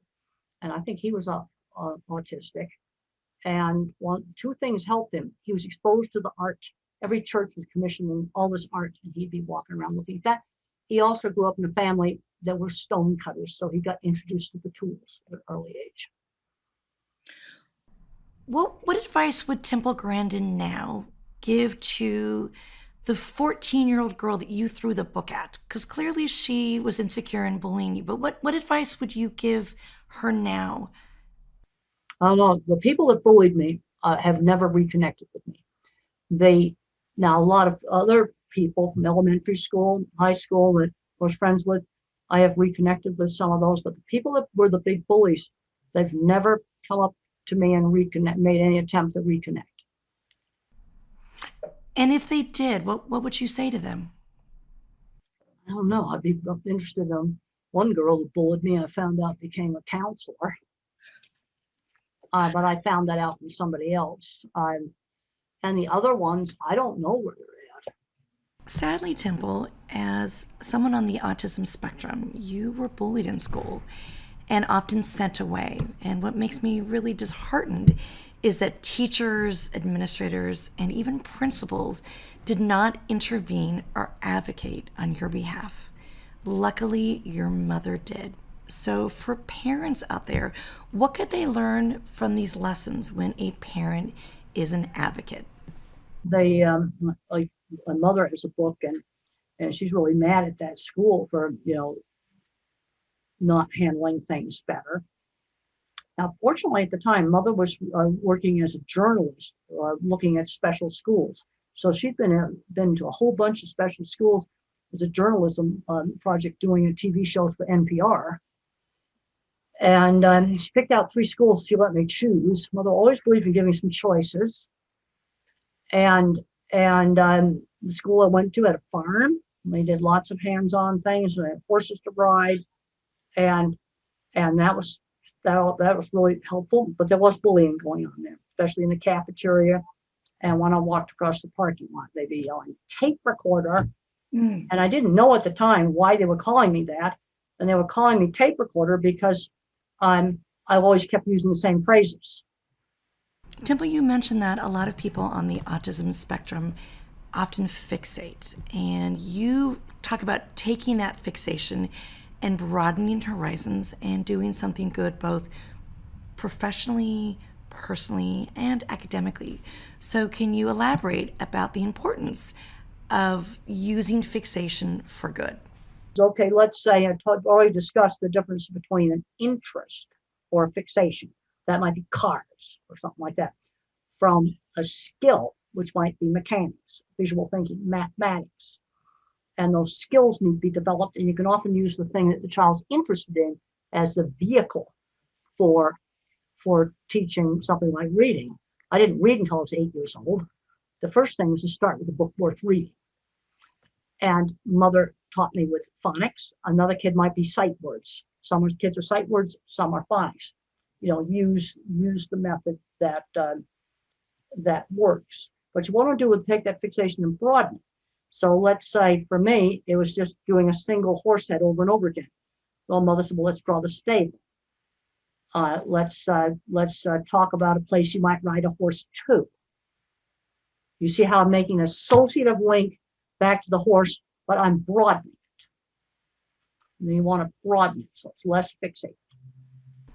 and I think he was autistic. And two things helped him. He was exposed to the art. Every church was commissioning all this art, and he'd be walking around looking at that. He also grew up in a family that were stone cutters, so he got introduced to the tools at an early age. What advice would Temple Grandin now give to the 14-year-old girl that you threw the book at? Because clearly she was insecure and bullying you, but what advice would you give her now? I don't know. The people that bullied me have never reconnected with me. Now, a lot of other people from elementary school, high school that I was friends with, I have reconnected with some of those, but the people that were the big bullies, they've never come up to me and made any attempt to reconnect. And if they did, what would you say to them? I don't know. I'd be interested in one girl who bullied me, I found out became a counselor. But I found that out from somebody else. And the other ones, I don't know where they're at. Sadly, Temple, as someone on the autism spectrum, you were bullied in school and often sent away. And what makes me really disheartened is that teachers, administrators, and even principals did not intervene or advocate on your behalf. Luckily, your mother did. So for parents out there, what could they learn from these lessons when a parent is an advocate? Like my mother has a book, and she's really mad at that school for not handling things better. Now, fortunately, at the time, mother was working as a journalist, looking at special schools. So she'd been to a whole bunch of special schools as a journalism project, doing a TV show for NPR. And she picked out 3 schools she let me choose. Mother always believed in giving some choices. And the school I went to had a farm. They did lots of hands-on things. They had horses to ride, and that was really helpful. But there was bullying going on there, especially in the cafeteria. And when I walked across the parking lot, they'd be yelling "tape recorder," and I didn't know at the time why they were calling me that. And they were calling me tape recorder because I've always kept using the same phrases. Temple, you mentioned that a lot of people on the autism spectrum often fixate, and you talk about taking that fixation and broadening horizons and doing something good both professionally, personally, and academically. So can you elaborate about the importance of using fixation for good? Okay, let's say I've already discussed the difference between an interest or a fixation. That might be cars or something like that. From a skill, which might be mechanics, visual thinking, mathematics. And those skills need to be developed, and you can often use the thing that the child's interested in as the vehicle for teaching something like reading. I didn't read until I was 8 years old. The first thing was to start with a book worth reading. And mother taught me with phonics. Another kid might be sight words. Some kids are sight words, some are phonics. Use the method that works. What you want to do is take that fixation and broaden it. So let's say for me, it was just doing a single horse head over and over again. Well, mother said, well, let's draw the stable. Let's talk about a place you might ride a horse to. You see how I'm making an associative link back to the horse, but I'm broadening it. And you want to broaden it so it's less fixated.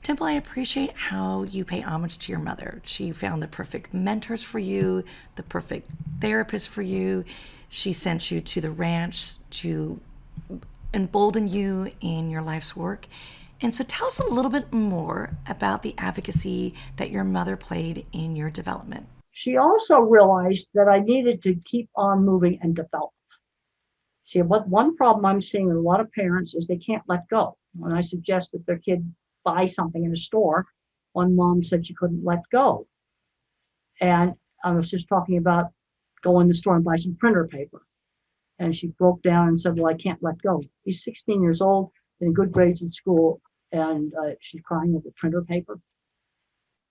Temple, I appreciate how you pay homage to your mother. She found the perfect mentors for you, the perfect therapist for you. She sent you to the ranch to embolden you in your life's work. And so tell us a little bit more about the advocacy that your mother played in your development. She also realized that I needed to keep on moving and develop. See, one problem I'm seeing with a lot of parents is they can't let go. When I suggested their kid buy something in a store, one mom said she couldn't let go. And I was just talking about go in the store and buy some printer paper. And she broke down and said, well, I can't let go. He's 16 years old, in good grades in school, and she's crying over printer paper.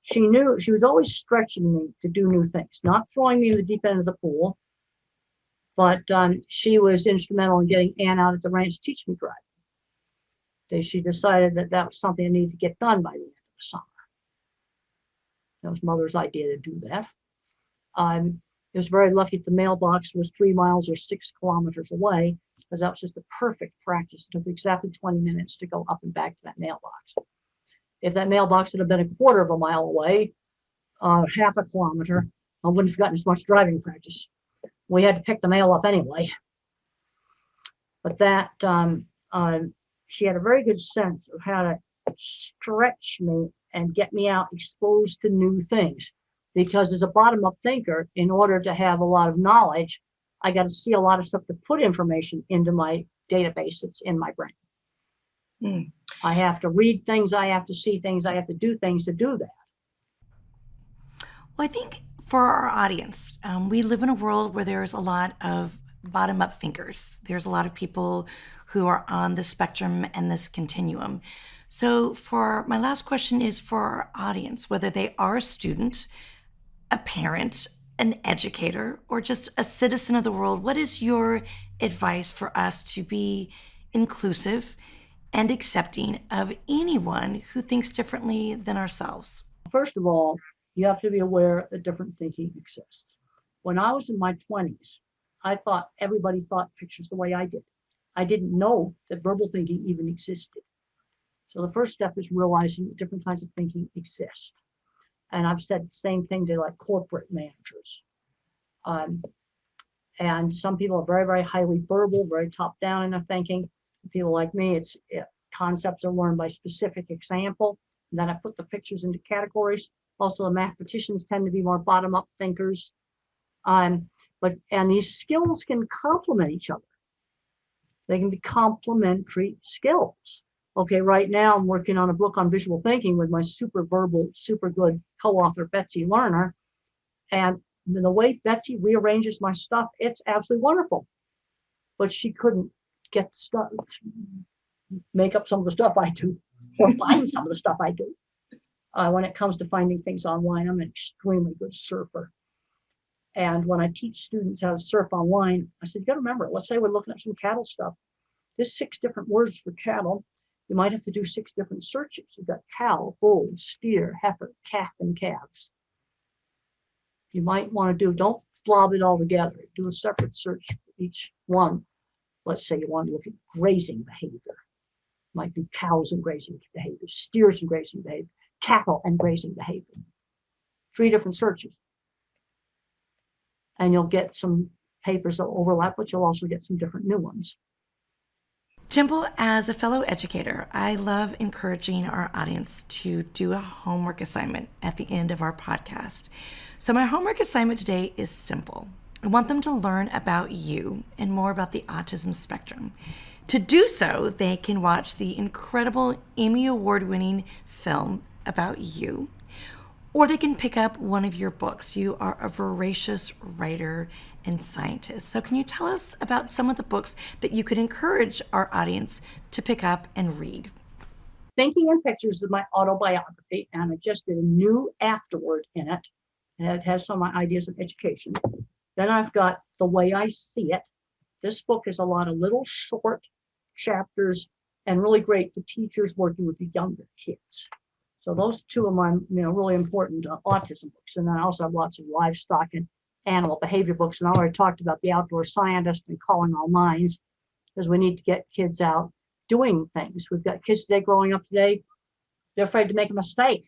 She knew she was always stretching me to do new things, not throwing me in the deep end of the pool, but she was instrumental in getting Ann out at the ranch to teach me driving. She decided that that was something I needed to get done by the end of the summer. That was Mother's idea to do that. I was very lucky that the mailbox was 3 miles or 6 kilometers away, because that was just the perfect practice. It took exactly 20 minutes to go up and back to that mailbox. If that mailbox had been a quarter of a mile away, half a kilometer, I wouldn't have gotten as much driving practice. We had to pick the mail up anyway. But that, she had a very good sense of how to stretch me and get me out exposed to new things. Because as a bottom-up thinker, in order to have a lot of knowledge, I got to see a lot of stuff to put information into my database that's in my brain. Mm. I have to read things, I have to see things, I have to do things to do that. Well, I think for our audience, we live in a world where there's a lot of bottom-up thinkers. There's a lot of people who are on the spectrum and this continuum. So for my last question is for our audience, whether they are a student, a parent, an educator, or just a citizen of the world, what is your advice for us to be inclusive and accepting of anyone who thinks differently than ourselves? First of all, you have to be aware that different thinking exists. When I was in my 20s, I thought everybody thought pictures the way I did. I didn't know that verbal thinking even existed. So the first step is realizing that different kinds of thinking exist. And I've said the same thing to like corporate managers. And some people are very, very highly verbal, very top down in their thinking. People like me, concepts are learned by specific example. And then I put the pictures into categories. Also, the mathematicians tend to be more bottom up thinkers. And these skills can complement each other. They can be complementary skills. Okay, right now I'm working on a book on visual thinking with my super verbal, super good co-author, Betsy Lerner. And the way Betsy rearranges my stuff, it's absolutely wonderful. But she couldn't get stuff, make up some of the stuff I do, or find some of the stuff I do. When it comes to finding things online, I'm an extremely good surfer. And when I teach students how to surf online, I said, you got to remember, let's say we're looking at some cattle stuff. There's 6 different words for cattle. You might have to do 6 different searches. You've got cow, bull, steer, heifer, calf, and calves. You might want to don't blob it all together. Do a separate search for each one. Let's say you want to look at grazing behavior. Might be cows and grazing behavior, steers and grazing behavior, cattle and grazing behavior. 3 different searches. And you'll get some papers that overlap, but you'll also get some different new ones. Temple, as a fellow educator, I love encouraging our audience to do a homework assignment at the end of our podcast. So my homework assignment today is simple. I want them to learn about you and more about the autism spectrum. To do so, they can watch the incredible Emmy Award-winning film about you, or they can pick up one of your books. You are a voracious writer and scientist. So can you tell us about some of the books that you could encourage our audience to pick up and read? Thinking in Pictures is my autobiography, and I just did a new afterword in it. And it has some of my ideas of education. Then I've got The Way I See It. This book is a lot of little short chapters and really great for teachers working with the younger kids. So those 2 of my really important autism books. And then I also have lots of livestock and animal behavior books. And I already talked about The Outdoor Scientist and Calling All Minds, because we need to get kids out doing things. We've got kids today growing up today, they're afraid to make a mistake.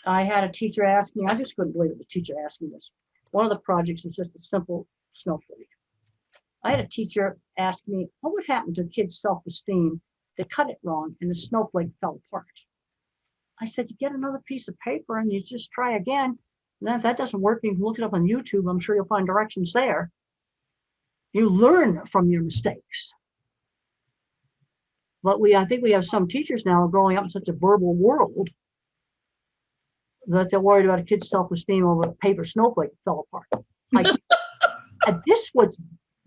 I had a teacher ask me, I just couldn't believe it, the teacher asked me this. One of the projects was just a simple snowflake. I had a teacher ask me, what would happen to a kid's self-esteem? They cut it wrong and the snowflake fell apart. I said, you get another piece of paper and you just try again. And then if that doesn't work, you can look it up on YouTube. I'm sure you'll find directions there. You learn from your mistakes. But I think we have some teachers now growing up in such a verbal world that they're worried about a kid's self-esteem over a paper snowflake that fell apart. And this was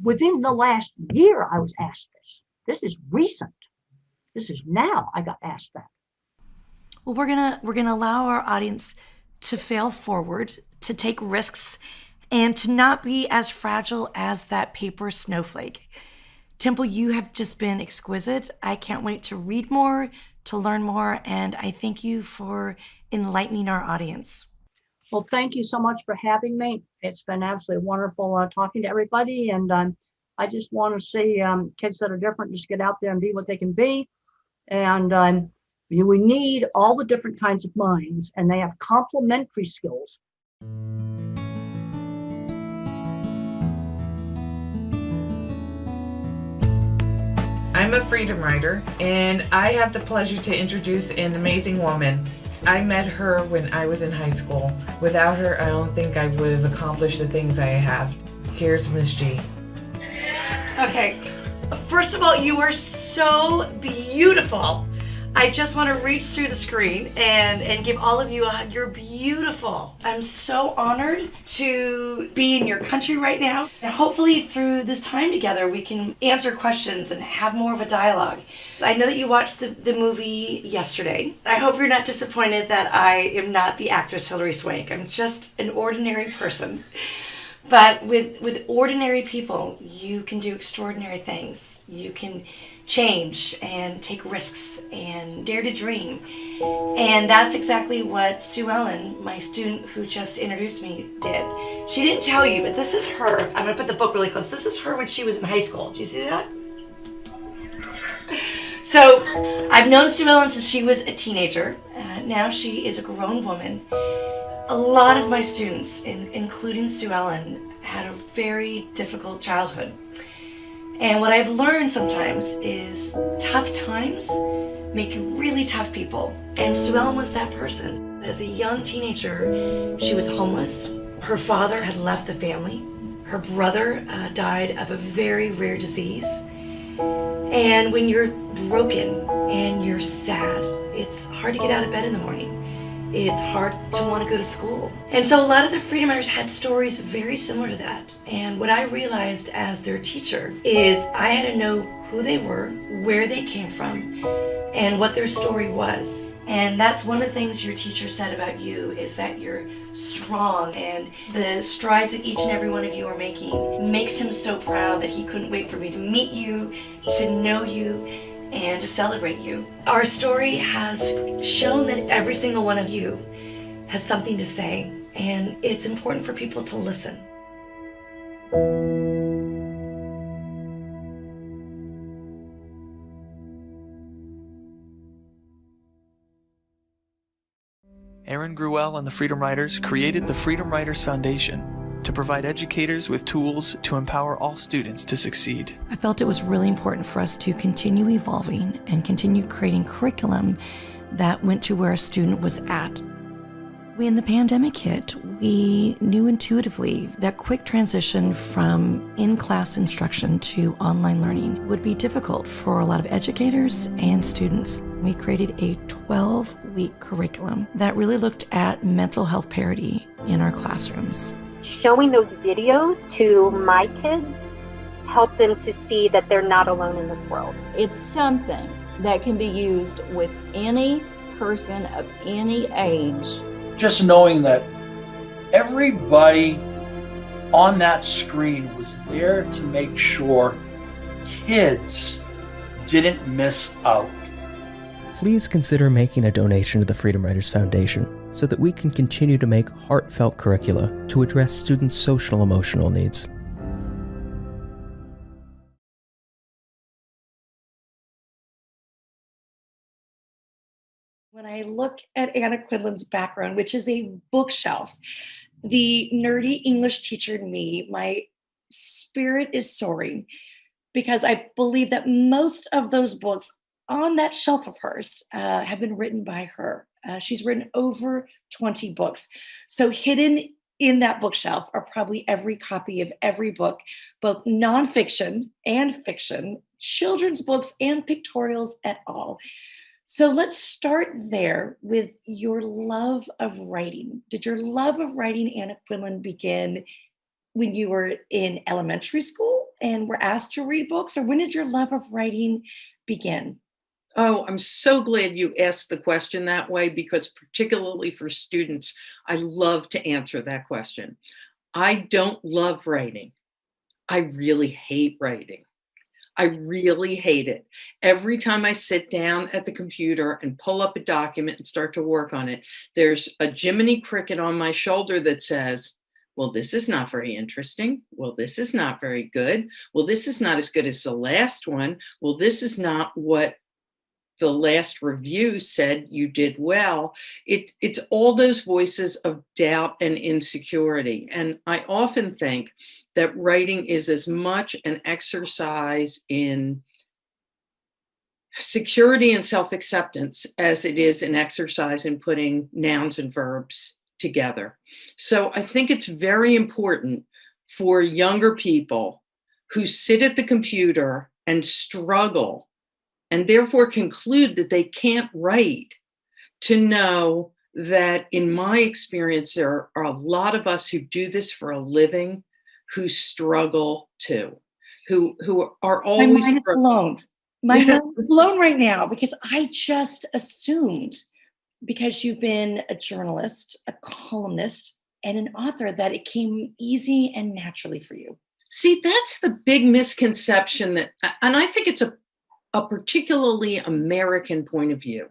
within the last year I was asked this. This is recent. This is now I got asked that. Well, we're gonna allow our audience to fail forward, to take risks, and to not be as fragile as that paper snowflake. Temple, you have just been exquisite. I can't wait to read more, to learn more, and I thank you for enlightening our audience. Well, thank you so much for having me. It's been absolutely wonderful talking to everybody. And I just want to see kids that are different just get out there and be what they can be. And we need all the different kinds of minds, and they have complementary skills. I'm a freedom writer, and I have the pleasure to introduce an amazing woman. I met her when I was in high school. Without her, I don't think I would have accomplished the things I have. Here's Miss G. Okay, first of all, you are so beautiful. I just want to reach through the screen and give all of you a hug. You're beautiful. I'm so honored to be in your country right now. And hopefully through this time together, we can answer questions and have more of a dialogue. I know that you watched the movie yesterday. I hope you're not disappointed that I am not the actress Hilary Swank. I'm just an ordinary person. But with ordinary people, you can do extraordinary things. You can change and take risks and dare to dream. And that's exactly what Sue Ellen, my student who just introduced me, did. She didn't tell you, but this is her. I'm gonna put the book really close. This is her when she was in high school. Do you see that? So I've known Sue Ellen since she was a teenager. Now she is a grown woman. A lot of my students, including Sue Ellen, had a very difficult childhood. And what I've learned sometimes is tough times make really tough people. And Sue Ellen was that person. As a young teenager, she was homeless. Her father had left the family. Her brother died of a very rare disease. And when you're broken and you're sad, it's hard to get out of bed in the morning. It's hard to want to go to school. And so a lot of the Freedom Writers had stories very similar to that. And what I realized as their teacher is I had to know who they were, where they came from, and what their story was. And that's one of the things your teacher said about you is that you're strong, and the strides that each and every one of you are making makes him so proud that he couldn't wait for me to meet you, to know you, and to celebrate you. Our story has shown that every single one of you has something to say, and it's important for people to listen. Aaron Gruelle and the Freedom Writers created the Freedom Writers Foundation to provide educators with tools to empower all students to succeed. I felt it was really important for us to continue evolving and continue creating curriculum that went to where a student was at. When the pandemic hit, we knew intuitively that quick transition from in-class instruction to online learning would be difficult for a lot of educators and students. We created a 12-week curriculum that really looked at mental health parity in our classrooms. Showing those videos to my kids helped them to see that they're not alone in this world. It's something that can be used with any person of any age. Just knowing that everybody on that screen was there to make sure kids didn't miss out. Please consider making a donation to the Freedom Writers Foundation so that we can continue to make heartfelt curricula to address students' social emotional needs. When I look at Anna Quinlan's background, which is a bookshelf, the nerdy English teacher in me, my spirit is soaring because I believe that most of those books on that shelf of hers have been written by her. She's written over 20 books. So hidden in that bookshelf are probably every copy of every book, both nonfiction and fiction, children's books and pictorials et al. So let's start there with your love of writing. Did your love of writing, Anna Quinlan, begin when you were in elementary school and were asked to read books, or when did your love of writing begin? Oh, I'm so glad you asked the question that way, because particularly for students, I love to answer that question. I don't love writing. I really hate writing. I really hate it. Every time I sit down at the computer and pull up a document and start to work on it, there's a Jiminy Cricket on my shoulder that says, well, this is not very interesting. Well, this is not very good. Well, this is not as good as the last one. Well, this is not what the last review said you did well. It's all those voices of doubt and insecurity. And I often think that writing is as much an exercise in security and self-acceptance as it is an exercise in putting nouns and verbs together. So I think it's very important for younger people who sit at the computer and struggle and therefore conclude that they can't write, to know that in my experience, there are a lot of us who do this for a living who struggle too, who are My always mind is blown. My mind is blown right now, because I just assumed, because you've been a journalist, a columnist, and an author, that it came easy and naturally for you. See, that's the big misconception that, and I think it's a particularly American point of view,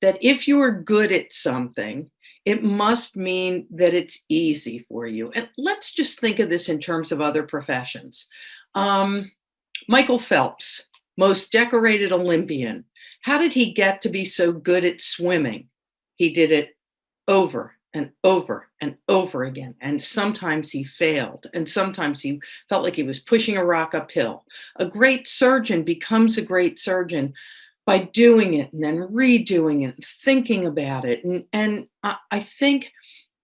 that if you're good at something, it must mean that it's easy for you. And let's just think of this in terms of other professions. Michael Phelps, most decorated Olympian. How did he get to be so good at swimming? He did it over and over and over again. And sometimes he failed. And sometimes he felt like he was pushing a rock uphill. A great surgeon becomes a great surgeon by doing it and then redoing it, thinking about it. And I think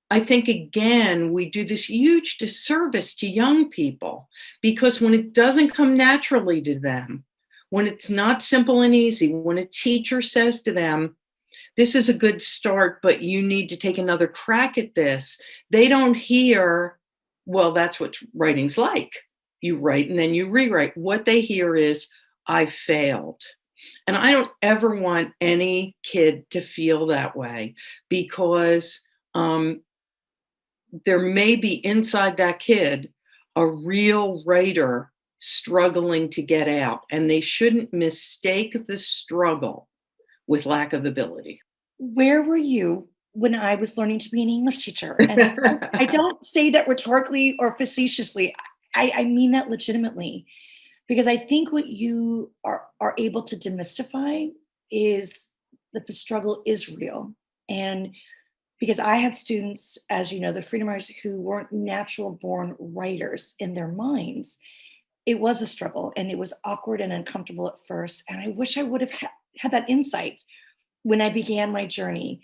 again, we do this huge disservice to young people, because when it doesn't come naturally to them, when it's not simple and easy, when a teacher says to them, this is a good start, but you need to take another crack at this, they don't hear, well, that's what writing's like. You write and then you rewrite. What they hear is, I failed. And I don't ever want any kid to feel that way, because there may be inside that kid a real writer struggling to get out, and they shouldn't mistake the struggle with lack of ability. Where were you when I was learning to be an English teacher? And I don't say that rhetorically or facetiously. I mean that legitimately, because I think what you are able to demystify is that the struggle is real. And because I had students, as you know, the freedom writers, who weren't natural born writers in their minds, it was a struggle, and it was awkward and uncomfortable at first. And I wish I would have had that insight when I began my journey,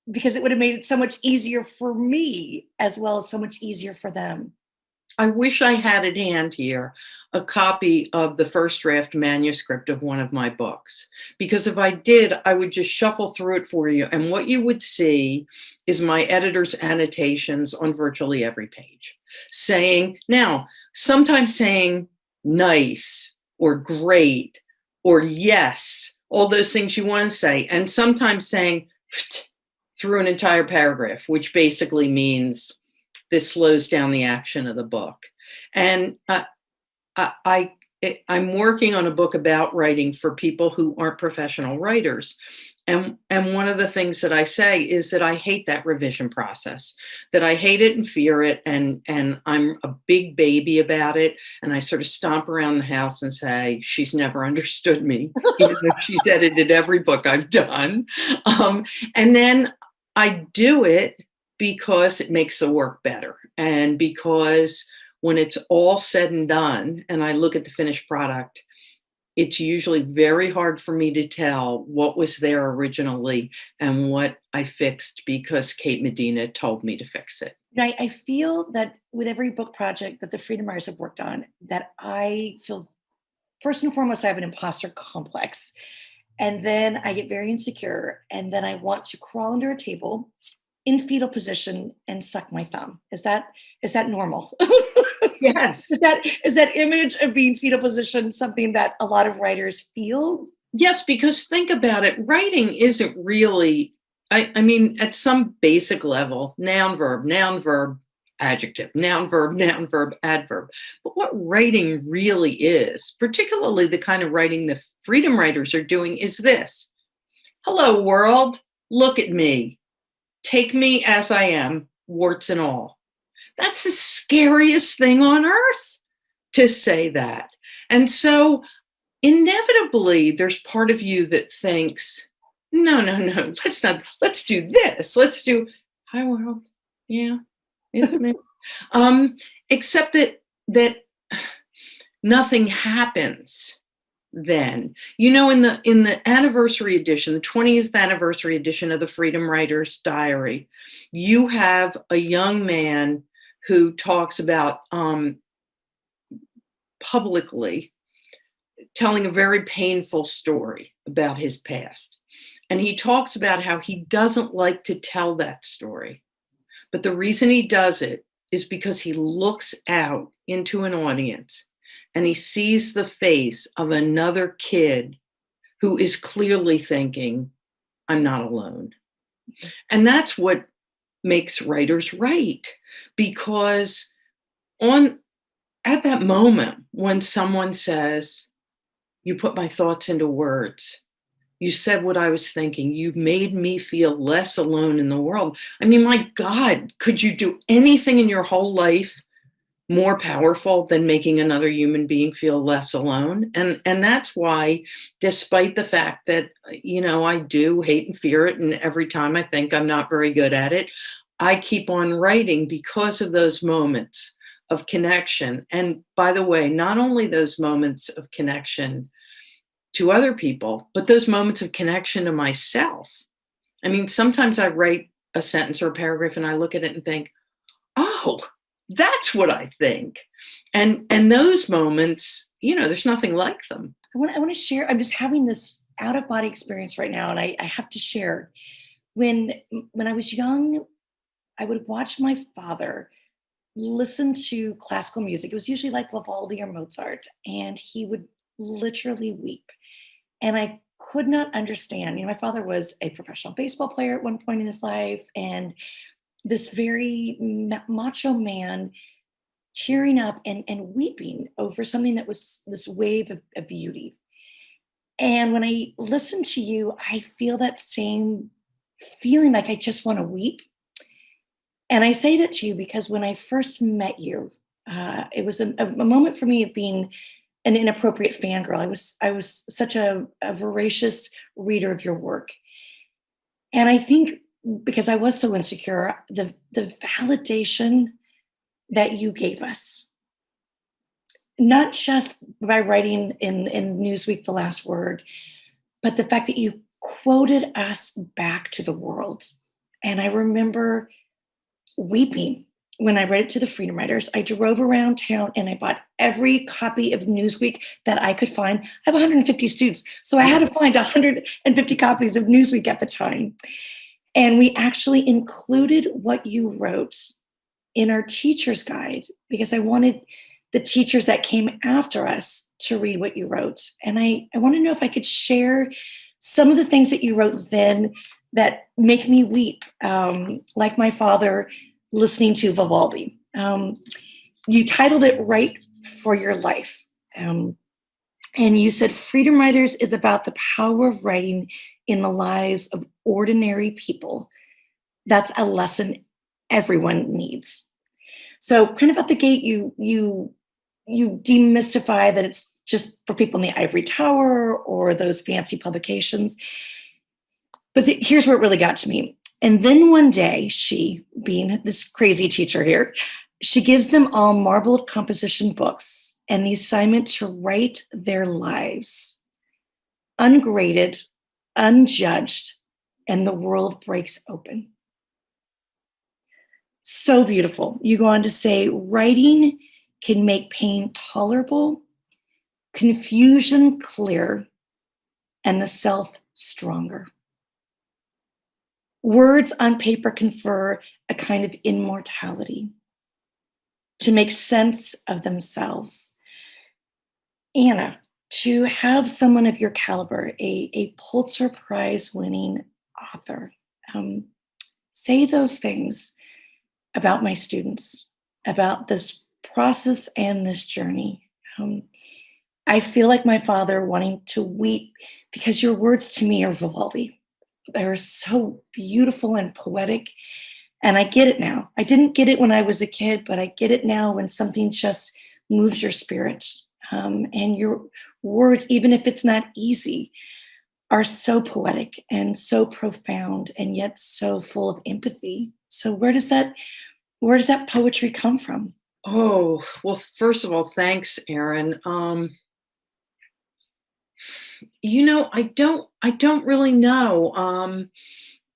because it would have made it so much easier for me, as well as so much easier for them. I wish I had at hand here a copy of the first draft manuscript of one of my books, because if I did, I would just shuffle through it for you. And what you would see is my editor's annotations on virtually every page, saying, now, sometimes saying nice or great or yes, all those things you want to say, and sometimes saying through an entire paragraph, which basically means this slows down the action of the book. And I'm working on a book about writing for people who aren't professional writers. And one of the things that I say is that I hate that revision process, that I hate it and fear it. And I'm a big baby about it. And I sort of stomp around the house and say, she's never understood me, even though she's edited every book I've done. And then I do it because it makes the work better. And because when it's all said and done, and I look at the finished product, it's usually very hard for me to tell what was there originally and what I fixed because Kate Medina told me to fix it. I feel that with every book project that the Freedom Writers have worked on, that I feel, first and foremost, I have an imposter complex. And then I get very insecure. And then I want to crawl under a table in fetal position and suck my thumb. Is that normal? Yes. Is that image of being fetal position something that a lot of writers feel? Yes, because think about it. Writing isn't really, I mean, at some basic level, noun, verb, adjective, noun, verb, adverb. But what writing really is, particularly the kind of writing the freedom writers are doing, is this. Hello, world. Look at me. Take me as I am, warts and all. That's the scariest thing on earth to say that. And so inevitably, there's part of you that thinks, no, let's do this. Let's do, hi world. Yeah, it's me. Except that nothing happens then. You know, in the anniversary edition, the 20th anniversary edition of the Freedom Writers Diary, you have a young man who talks about publicly telling a very painful story about his past. And he talks about how he doesn't like to tell that story. But the reason he does it is because he looks out into an audience and he sees the face of another kid who is clearly thinking, I'm not alone. And that's what makes writers write, because at that moment when someone says, you put my thoughts into words, you said what I was thinking, you made me feel less alone in the world. I mean, my God, could you do anything in your whole life more powerful than making another human being feel less alone? And that's why, despite the fact that, you know, I do hate and fear it, and every time I think I'm not very good at it, I keep on writing because of those moments of connection. And by the way, not only those moments of connection to other people, but those moments of connection to myself. I mean, sometimes I write a sentence or a paragraph and I look at it and think, oh, that's what I think. And those moments, you know, there's nothing like them. I want to share, I'm just having this out of body experience right now. And I have to share, when I was young, I would watch my father listen to classical music. It was usually like Vivaldi or Mozart, and he would literally weep. And I could not understand. You know, my father was a professional baseball player at one point in his life, and this very macho man tearing up and weeping over something that was this wave of beauty. And when I listen to you, I feel that same feeling, like I just want to weep. And I say that to you because when I first met you, it was a moment for me of being an inappropriate fangirl. I was such a voracious reader of your work. And I think because I was so insecure, the validation that you gave us, not just by writing in Newsweek, The Last Word, but the fact that you quoted us back to the world. And I remember weeping when I read it to the Freedom Writers. I drove around town and I bought every copy of Newsweek that I could find. I have 150 students, so I had to find 150 copies of Newsweek at the time. And we actually included what you wrote in our teacher's guide because I wanted the teachers that came after us to read what you wrote. And I want to know if I could share some of the things that you wrote then that make me weep, like my father listening to Vivaldi. You titled it Write for Your Life. And you said, Freedom Writers is about the power of writing in the lives of ordinary people. That's a lesson everyone needs. So kind of at the gate, you demystify that it's just for people in the ivory tower or those fancy publications. But here's where it really got to me. And then one day, she, being this crazy teacher here, she gives them all marbled composition books and the assignment to write their lives, ungraded, unjudged, and the world breaks open. So beautiful. You go on to say, writing can make pain tolerable, confusion clear, and the self stronger. Words on paper confer a kind of immortality to make sense of themselves. Anna, to have someone of your caliber, a Pulitzer Prize winning author, say those things about my students, about this process and this journey. I feel like my father wanting to weep because your words to me are Vivaldi. They're so beautiful and poetic. And I get it now. I didn't get it when I was a kid, but I get it now when something just moves your spirit. And your words, even if it's not easy, are so poetic and so profound and yet so full of empathy. So where does that poetry come from? Oh, well, first of all, thanks, Erin. I don't really know.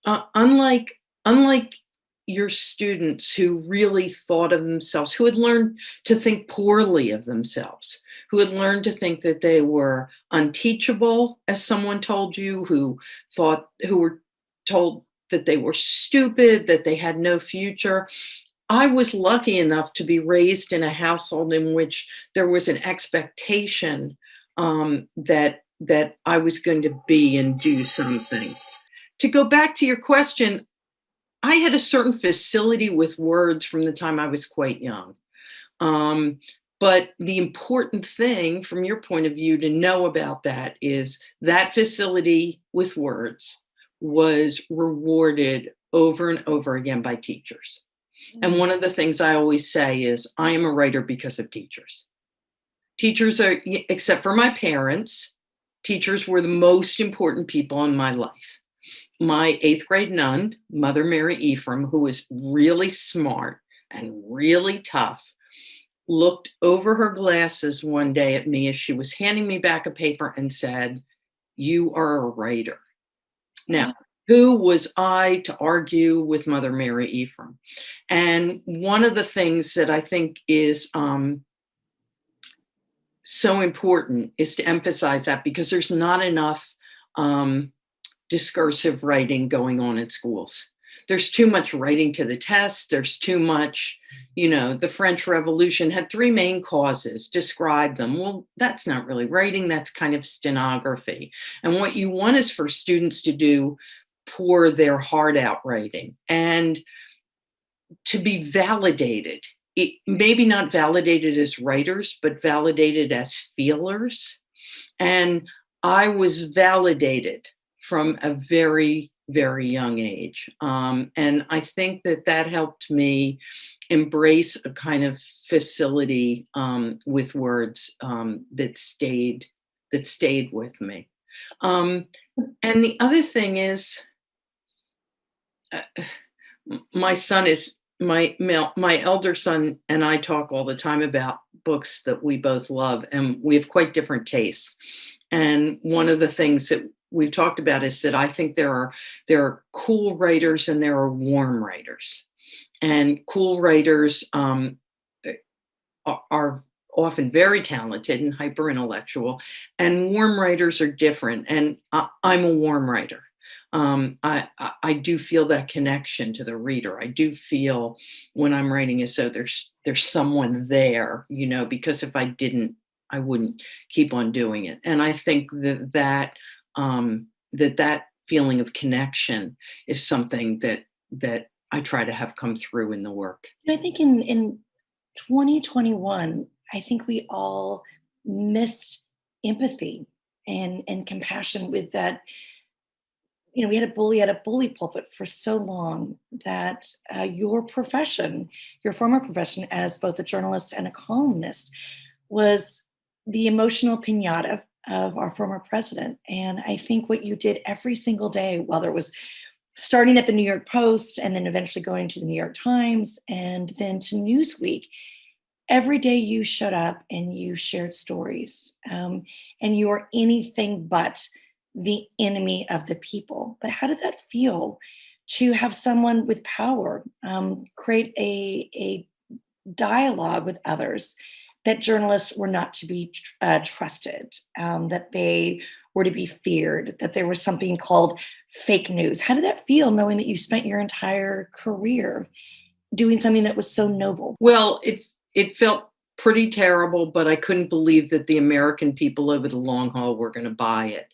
Unlike your students who really thought of themselves, who had learned to think poorly of themselves, who had learned to think that they were unteachable, as someone told you, who were told that they were stupid, that they had no future. I was lucky enough to be raised in a household in which there was an expectation that I was going to be and do something. To go back to your question, I had a certain facility with words from the time I was quite young. But the important thing from your point of view to know about that is that facility with words was rewarded over and over again by teachers. And one of the things I always say is, I am a writer because of teachers. Teachers are, except for my parents, teachers were the most important people in my life. My 8th grade nun, Mother Mary Ephraim, who was really smart and really tough, looked over her glasses one day at me as she was handing me back a paper and said, "You are a writer." Now, who was I to argue with Mother Mary Ephraim? And one of the things that I think is so important is to emphasize that, because there's not enough discursive writing going on in schools. There's too much writing to the test. There's too much, the French Revolution had 3 main causes, describe them. Well, that's not really writing, that's kind of stenography. And what you want is for students to do, pour their heart out writing and to be validated. It, maybe not validated as writers, but validated as feelers. And I was validated from a very, very young age. And I think that helped me embrace a kind of facility with words that stayed with me. And the other thing is, my elder son and I talk all the time about books that we both love, and we have quite different tastes. And one of the things that we've talked about is that I think there are cool writers and there are warm writers. And cool writers are often very talented and hyper intellectual, and warm writers are different. And I'm a warm writer. I do feel that connection to the reader. I do feel when I'm writing as though there's someone there, because if I didn't, I wouldn't keep on doing it. And I think that feeling of connection is something that I try to have come through in the work. I think in 2021, I think we all missed empathy and compassion with that. We had a bully pulpit for so long that your former profession as both a journalist and a columnist, was the emotional pinata of our former president. And I think what you did every single day, whether it was starting at the New York Post and then eventually going to the New York Times and then to Newsweek, every day you showed up and you shared stories, and you were anything but the enemy of the people. But how did that feel to have someone with power create a dialogue with others that journalists were not to be trusted, that they were to be feared, that there was something called fake news? How did that feel, knowing that you spent your entire career doing something that was so noble? Well, it felt pretty terrible, but I couldn't believe that the American people over the long haul were going to buy it.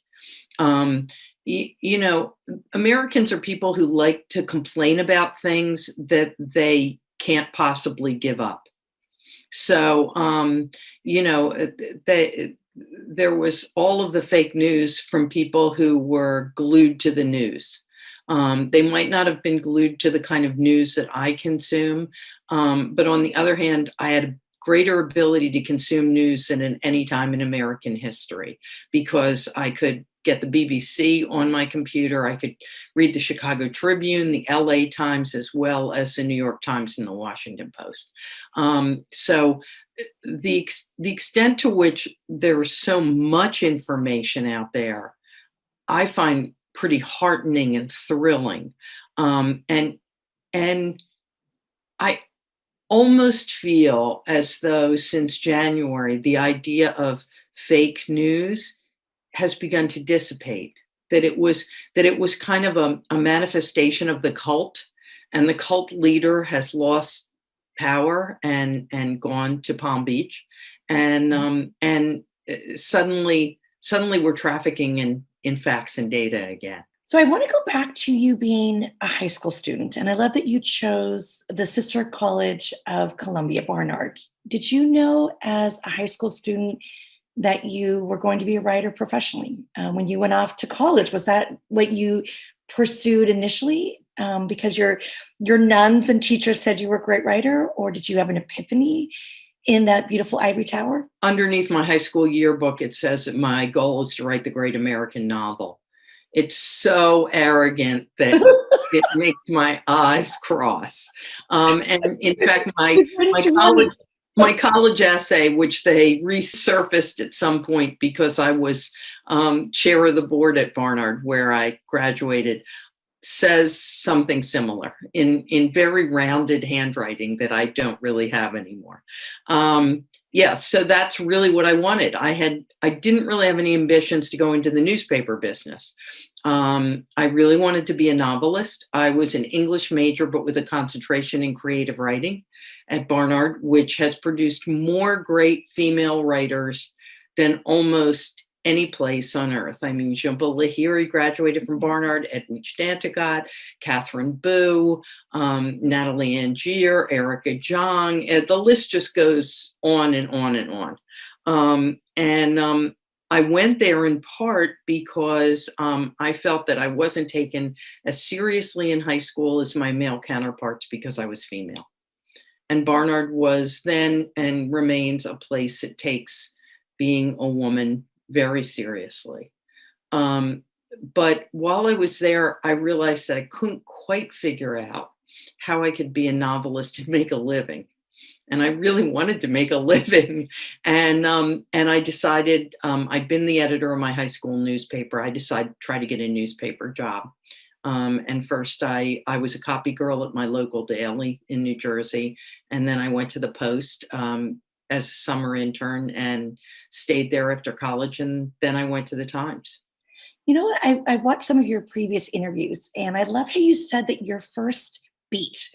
You know, Americans are people who like to complain about things that they can't possibly give up. So, you know, there was all of the fake news from people who were glued to the news. They might not have been glued to the kind of news that I consume, but on the other hand, I had a greater ability to consume news than in any time in American history, because I could get the BBC on my computer. I could read the Chicago Tribune, the LA Times, as well as the New York Times and the Washington Post. So the extent to which there is so much information out there, I find pretty heartening and thrilling. And I almost feel as though since January, the idea of fake news has begun to dissipate, that it was kind of a manifestation of the cult, and the cult leader has lost power and gone to Palm Beach, and suddenly we're trafficking in facts and data again. So I want to go back to you being a high school student, and I love that you chose the Sister College of Columbia, Barnard. Did you know as a high school student that you were going to be a writer professionally? When you went off to college, was that what you pursued initially because your nuns and teachers said you were a great writer, or did you have an epiphany in that beautiful ivory tower? Underneath my high school yearbook, it says that my goal is to write the great American novel. It's so arrogant that it makes my eyes cross. And in fact, my college essay, which they resurfaced at some point because I was chair of the board at Barnard, where I graduated, says something similar in very rounded handwriting that I don't really have anymore. Yeah, so that's really what I wanted. I didn't really have any ambitions to go into the newspaper business. I really wanted to be a novelist. I was an English major, but with a concentration in creative writing at Barnard, which has produced more great female writers than almost any place on earth. I mean, Jhumpa Lahiri graduated from Barnard, Edwidge Dantigot, Catherine Boo, Natalie Angier, Erica Jong. The list just goes on and on and on. I went there in part because I felt that I wasn't taken as seriously in high school as my male counterparts because I was female. And Barnard was then and remains a place that takes being a woman very seriously. But while I was there, I realized that I couldn't quite figure out how I could be a novelist and make a living. And I really wanted to make a living. And I decided, I'd been the editor of my high school newspaper. I decided to try to get a newspaper job. And first I was a copy girl at my local daily in New Jersey. And then I went to the Post as a summer intern and stayed there after college. And then I went to the Times. You know what? I've watched some of your previous interviews, and I love how you said that your first beat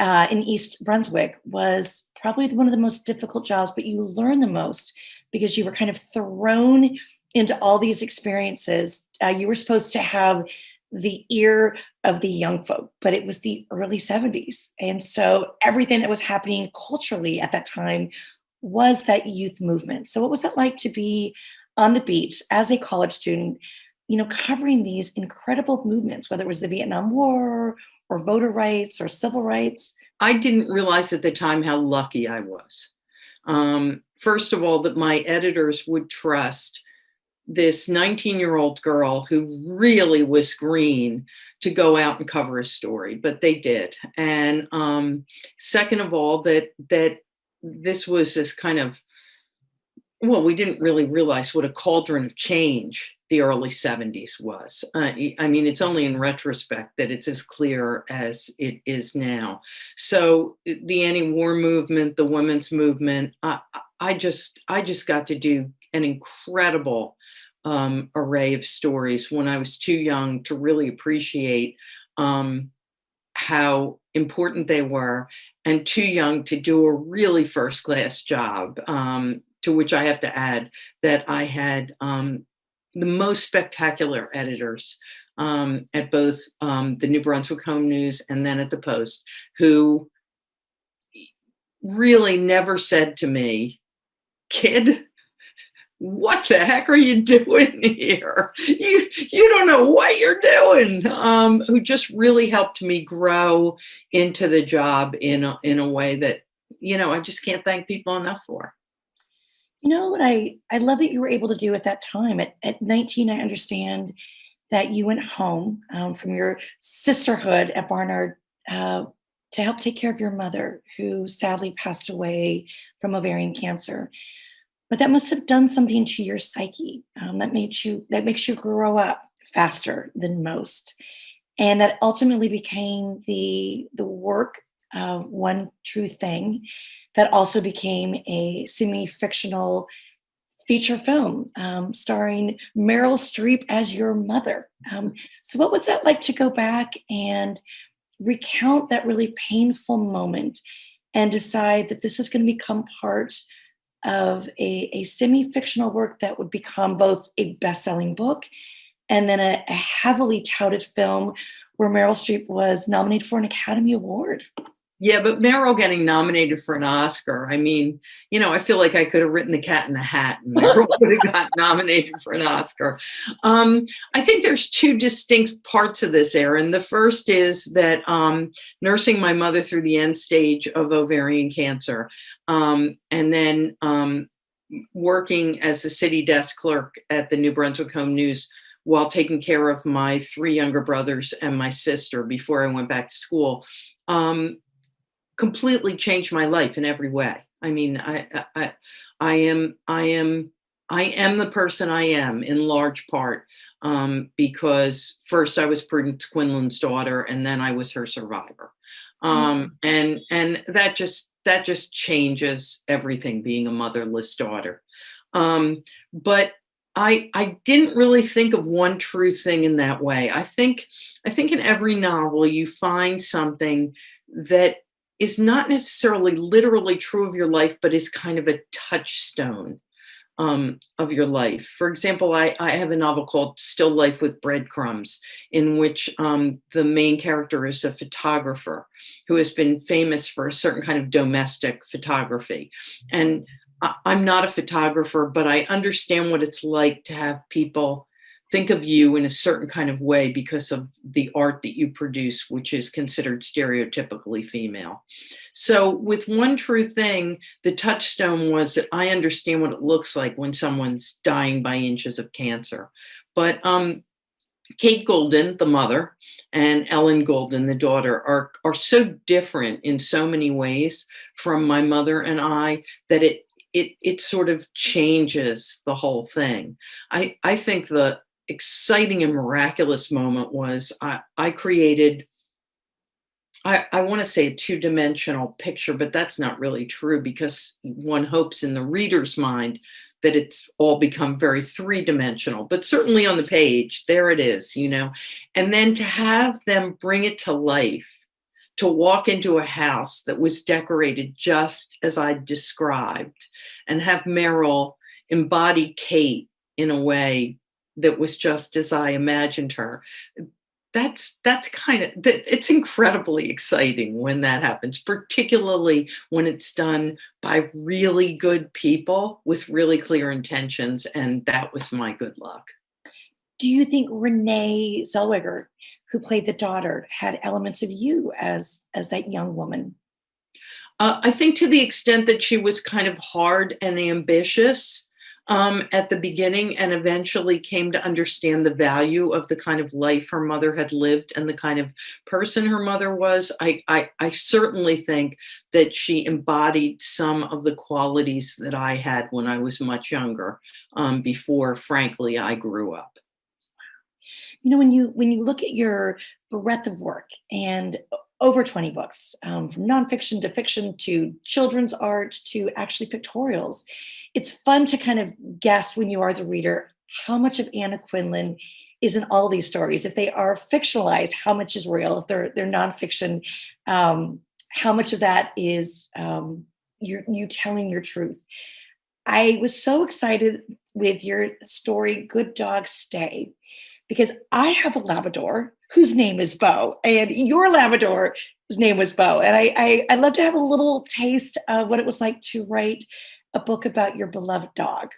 in East Brunswick was probably one of the most difficult jobs, but you learned the most because you were kind of thrown into all these experiences. You were supposed to have the ear of the young folk, but it was the early 70s. And so everything that was happening culturally at that time was that youth movement. So what was it like to be on the beach as a college student, you know, covering these incredible movements, whether it was the Vietnam War or voter rights or civil rights? I didn't realize at the time how lucky I was. First of all, that my editors would trust this 19-year-old girl who really was green to go out and cover a story, but they did. And second of all, that this was this kind of, well, we didn't really realize what a cauldron of change the early 70s was. I mean, it's only in retrospect that it's as clear as it is now. So the anti-war movement, the women's movement, I just got to do an incredible array of stories when I was too young to really appreciate how important they were, and too young to do a really first-class job. To which I have to add that I had the most spectacular editors at both the New Brunswick Home News and then at the Post, who really never said to me, "Kid, what the heck are you doing here? You don't know what you're doing." Who just really helped me grow into the job in a way that, I just can't thank people enough for. You know what I love that you were able to do at that time. At 19, I understand that you went home from your sisterhood at Barnard to help take care of your mother, who sadly passed away from ovarian cancer. But that must have done something to your psyche that makes you grow up faster than most, and that ultimately became the work of One True Thing, that also became a semi-fictional feature film starring Meryl Streep as your mother. So, what was that like to go back and recount that really painful moment and decide that this is going to become part of a semi-fictional work that would become both a best-selling book and then a heavily touted film where Meryl Streep was nominated for an Academy Award? Yeah, but Meryl getting nominated for an Oscar, I mean, I feel like I could have written The Cat in the Hat and Meryl would have got nominated for an Oscar. I think there's two distinct parts of this, Erin. The first is that nursing my mother through the end stage of ovarian cancer, and then working as a city desk clerk at the New Brunswick Home News while taking care of my 3 younger brothers and my sister before I went back to school. Completely changed my life in every way. I mean, I am the person I am in large part because first I was Prudence Quinlan's daughter, and then I was her survivor, and that just changes everything, being a motherless daughter. But I didn't really think of One True Thing in that way. I think in every novel you find something that is not necessarily literally true of your life, but is kind of a touchstone of your life. For example, I have a novel called Still Life with Breadcrumbs, in which the main character is a photographer who has been famous for a certain kind of domestic photography. And I'm not a photographer, but I understand what it's like to have people think of you in a certain kind of way because of the art that you produce, which is considered stereotypically female. So with One True Thing, the touchstone was that I understand what it looks like when someone's dying by inches of cancer. But Kate Golden, the mother, and Ellen Golden, the daughter, are so different in so many ways from my mother and I that it sort of changes the whole thing. I think the exciting and miraculous moment was I created, I want to say a 2-dimensional picture, but that's not really true because one hopes in the reader's mind that it's all become very 3-dimensional, but certainly on the page, there it is, and then to have them bring it to life, to walk into a house that was decorated just as I described and have Meryl embody Kate in a way that was just as I imagined her. That's kind of, it's incredibly exciting when that happens, particularly when it's done by really good people with really clear intentions. And that was my good luck. Do you think Renee Zellweger, who played the daughter, had elements of you as that young woman? I think to the extent that she was kind of hard and ambitious at the beginning and eventually came to understand the value of the kind of life her mother had lived and the kind of person her mother was, I certainly think that she embodied some of the qualities that I had when I was much younger, before, frankly, I grew up. When you look at your breadth of work and over 20 books, from nonfiction to fiction to children's art to actually pictorials, it's fun to kind of guess when you are the reader how much of Anna Quinlan is in all these stories. If they are fictionalized, how much is real? If they're nonfiction, how much of that is you telling your truth? I was so excited with your story, Good Dogs Stay, because I have a Labrador whose name is Bo, and your Labrador's name was Bo. And I'd love to have a little taste of what it was like to write a book about your beloved dog.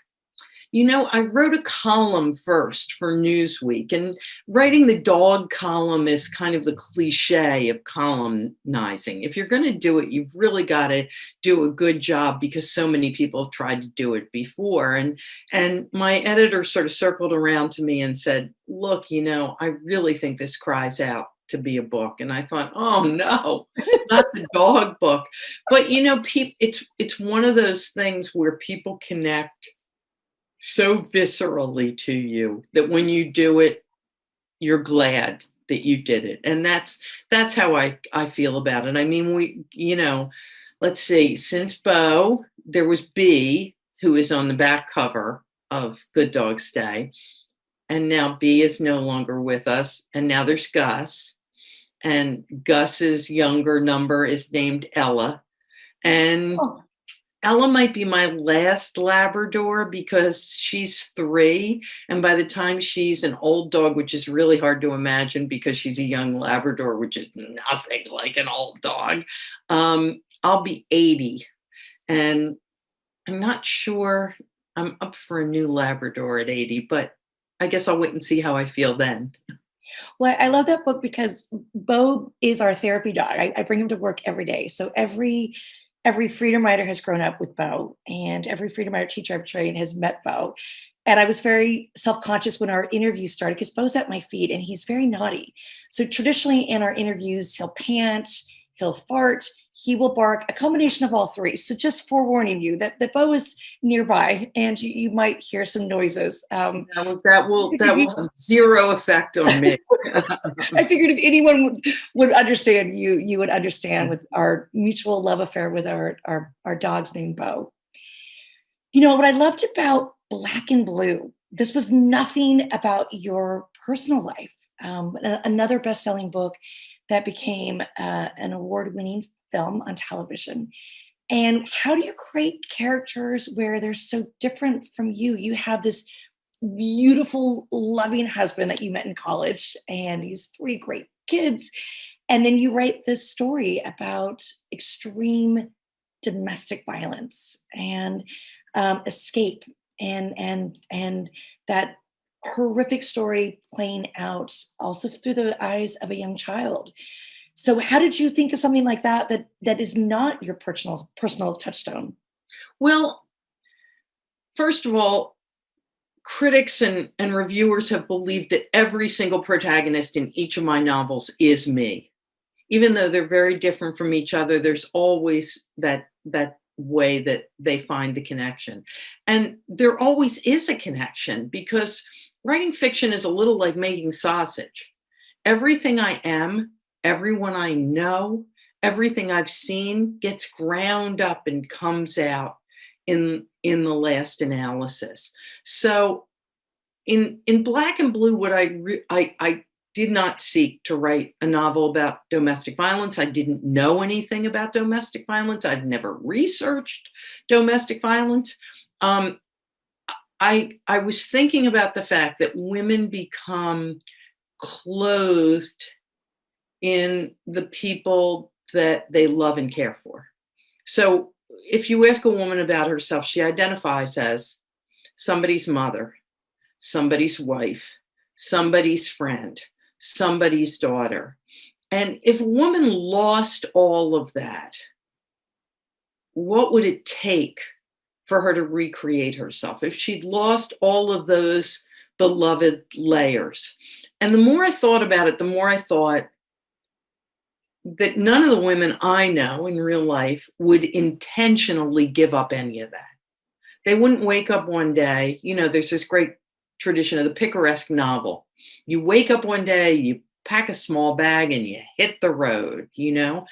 You know, I wrote a column first for Newsweek, and writing the dog column is kind of the cliche of columnizing. If you're going to do it, you've really got to do a good job because so many people have tried to do it before. And my editor sort of circled around to me and said, look, you know, I really think this cries out to be a book. And I thought, oh no, not the dog book. But, you know, it's one of those things where people connect so viscerally to you that when you do it, you're glad that you did it. And that's how I feel about it. I mean, we, you know, let's see, since Bo, there was B, who is on the back cover of Good Dog Stay. And now B is no longer with us. And now there's Gus. And Gus's younger number is named Ella. And Ella might be my last Labrador because she's 3. And by the time she's an old dog, which is really hard to imagine because she's a young Labrador, which is nothing like an old dog, I'll be 80. And I'm not sure I'm up for a new Labrador at 80, but I guess I'll wait and see how I feel then. Well, I love that book because Bo is our therapy dog. I bring him to work every day. So every freedom rider has grown up with Bo, and every freedom rider teacher I've trained has met Bo. And I was very self-conscious when our interview started because Bo's at my feet and he's very naughty. So traditionally in our interviews, he'll pant, he'll fart, he will bark, a combination of all three. So just forewarning you that Bo is nearby and you might hear some noises. That will have zero effect on me. I figured if anyone would understand you would understand with our mutual love affair with our dogs named Bo. You know, what I loved about Black and Blue, this was nothing about your personal life. Another best-selling book that became an award-winning film on television. And how do you create characters where they're so different from you? You have this beautiful, loving husband that you met in college and these 3 great kids. And then you write this story about extreme domestic violence and escape and that horrific story playing out also through the eyes of a young child. So how did you think of something like that is not your personal touchstone? Well, first of all, critics and reviewers have believed that every single protagonist in each of my novels is me. Even though they're very different from each other, there's always that way that they find the connection. And there always is a connection because writing fiction is a little like making sausage. Everything I am, everyone I know, everything I've seen gets ground up and comes out in the last analysis. So in Black and Blue, what I did not seek to write a novel about domestic violence. I didn't know anything about domestic violence. I've never researched domestic violence. I was thinking about the fact that women become clothed in the people that they love and care for. So if you ask a woman about herself, she identifies as somebody's mother, somebody's wife, somebody's friend, somebody's daughter. And if a woman lost all of that, what would it take for her to recreate herself? If she'd lost all of those beloved layers. And the more I thought about it, the more I thought that none of the women I know in real life would intentionally give up any of that. They wouldn't wake up one day, you know, there's this great tradition of the picaresque novel. You wake up one day, you pack a small bag and you hit the road, you know.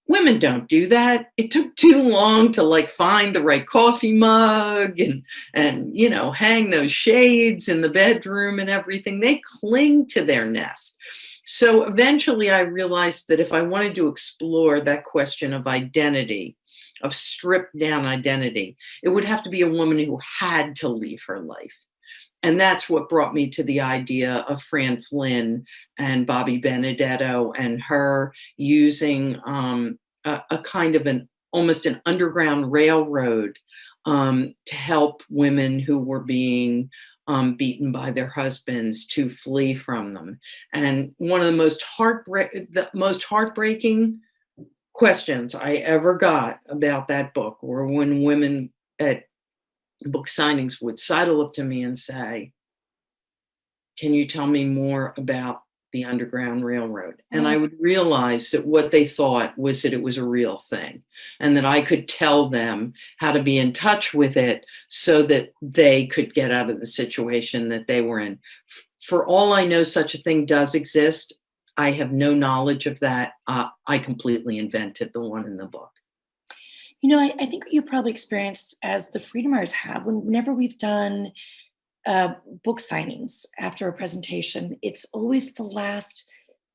women don't do that. It took too long to like find the right coffee mug and you know, hang those shades in the bedroom and everything. They cling to their nest. So eventually I realized that if I wanted to explore that question of identity, of stripped down identity, it would have to be a woman who had to leave her life. And that's what brought me to the idea of Fran Flynn and Bobby Benedetto and her using a kind of an almost an underground railroad to help women who were being beaten by their husbands to flee from them. And one of the most heartbreaking questions I ever got about that book were when women at book signings would sidle up to me and say, "Can you tell me more about the Underground Railroad?" And I would realize that what they thought was that it was a real thing and that I could tell them how to be in touch with it so that they could get out of the situation that they were in. For all I know, such a thing does exist. I have no knowledge of that. I completely invented the one in the book. You know, I think what you probably experienced as the Freedomers have, whenever we've done book signings after a presentation, it's always the last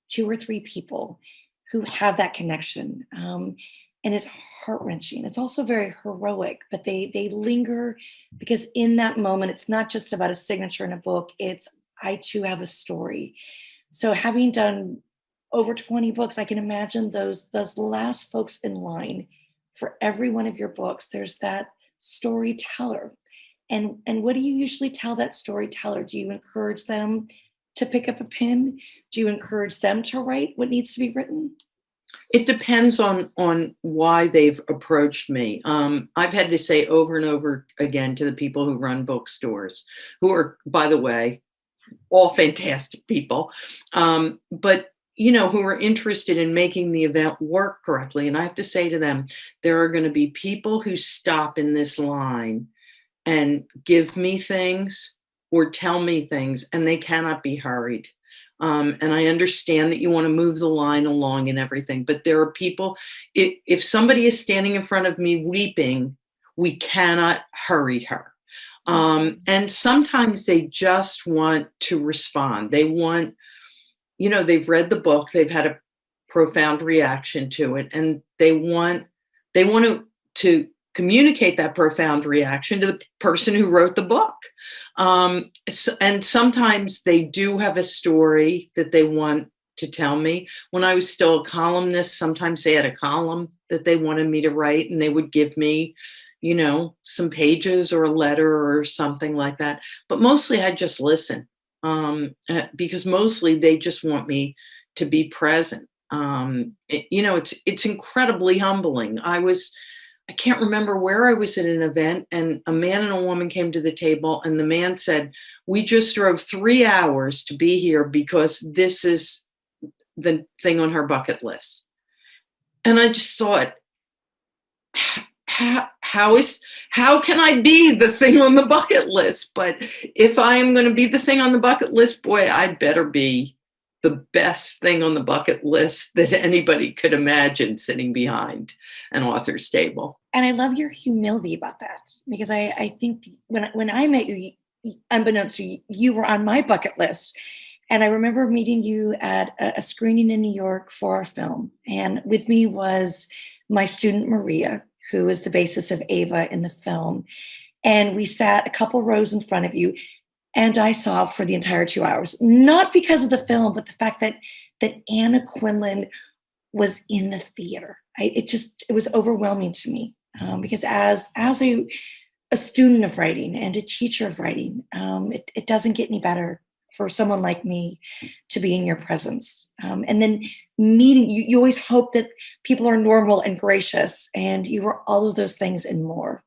two or three people who have that connection. And it's heart-wrenching. It's also very heroic, but they linger because in that moment, it's not just about a signature in a book, it's I too have a story. So having done over 20 books, I can imagine those last folks in line for every one of your books, there's that storyteller. And what do you usually tell that storyteller? Do you encourage them to pick up a pen? Do you encourage them to write what needs to be written? It depends on why they've approached me. I've had to say over and over again to the people who run bookstores, who are, by the way, all fantastic people, but you know, who are interested in making the event work correctly. And I have to say to them, there are going to be people who stop in this line and give me things or tell me things, and they cannot be hurried. And I understand that you want to move the line along and everything, but there are people, if somebody is standing in front of me weeping, we cannot hurry her. And sometimes they just want to respond. They want, you know, they've read the book, they've had a profound reaction to it, and they want to communicate that profound reaction to the person who wrote the book. And sometimes they do have a story that they want to tell me. When I was still a columnist, sometimes they had a column that they wanted me to write, and they would give me, you know, some pages or a letter or something like that. But mostly I just listen, because mostly they just want me to be present. You know, it's incredibly humbling. I can't remember where I was at an event, and a man and a woman came to the table, and the man said, "We just drove 3 hours to be here because this is the thing on her bucket list." And I just thought, how can I be the thing on the bucket list? But if I am going to be the thing on the bucket list, boy, I'd better be the best thing on the bucket list that anybody could imagine sitting behind an author's table. And I love your humility about that, because I think when I met you, unbeknownst to you, you were on my bucket list. And I remember meeting you at a screening in New York for our film. And with me was my student, Maria, who is the basis of Ava in the film. And we sat a couple rows in front of you, and I sobbed for the entire 2 hours, not because of the film, but the fact that Anna Quinlan was in the theater. It was overwhelming to me, because as a student of writing and a teacher of writing, it doesn't get any better for someone like me to be in your presence. And then meeting you, you always hope that people are normal and gracious, and you were all of those things and more.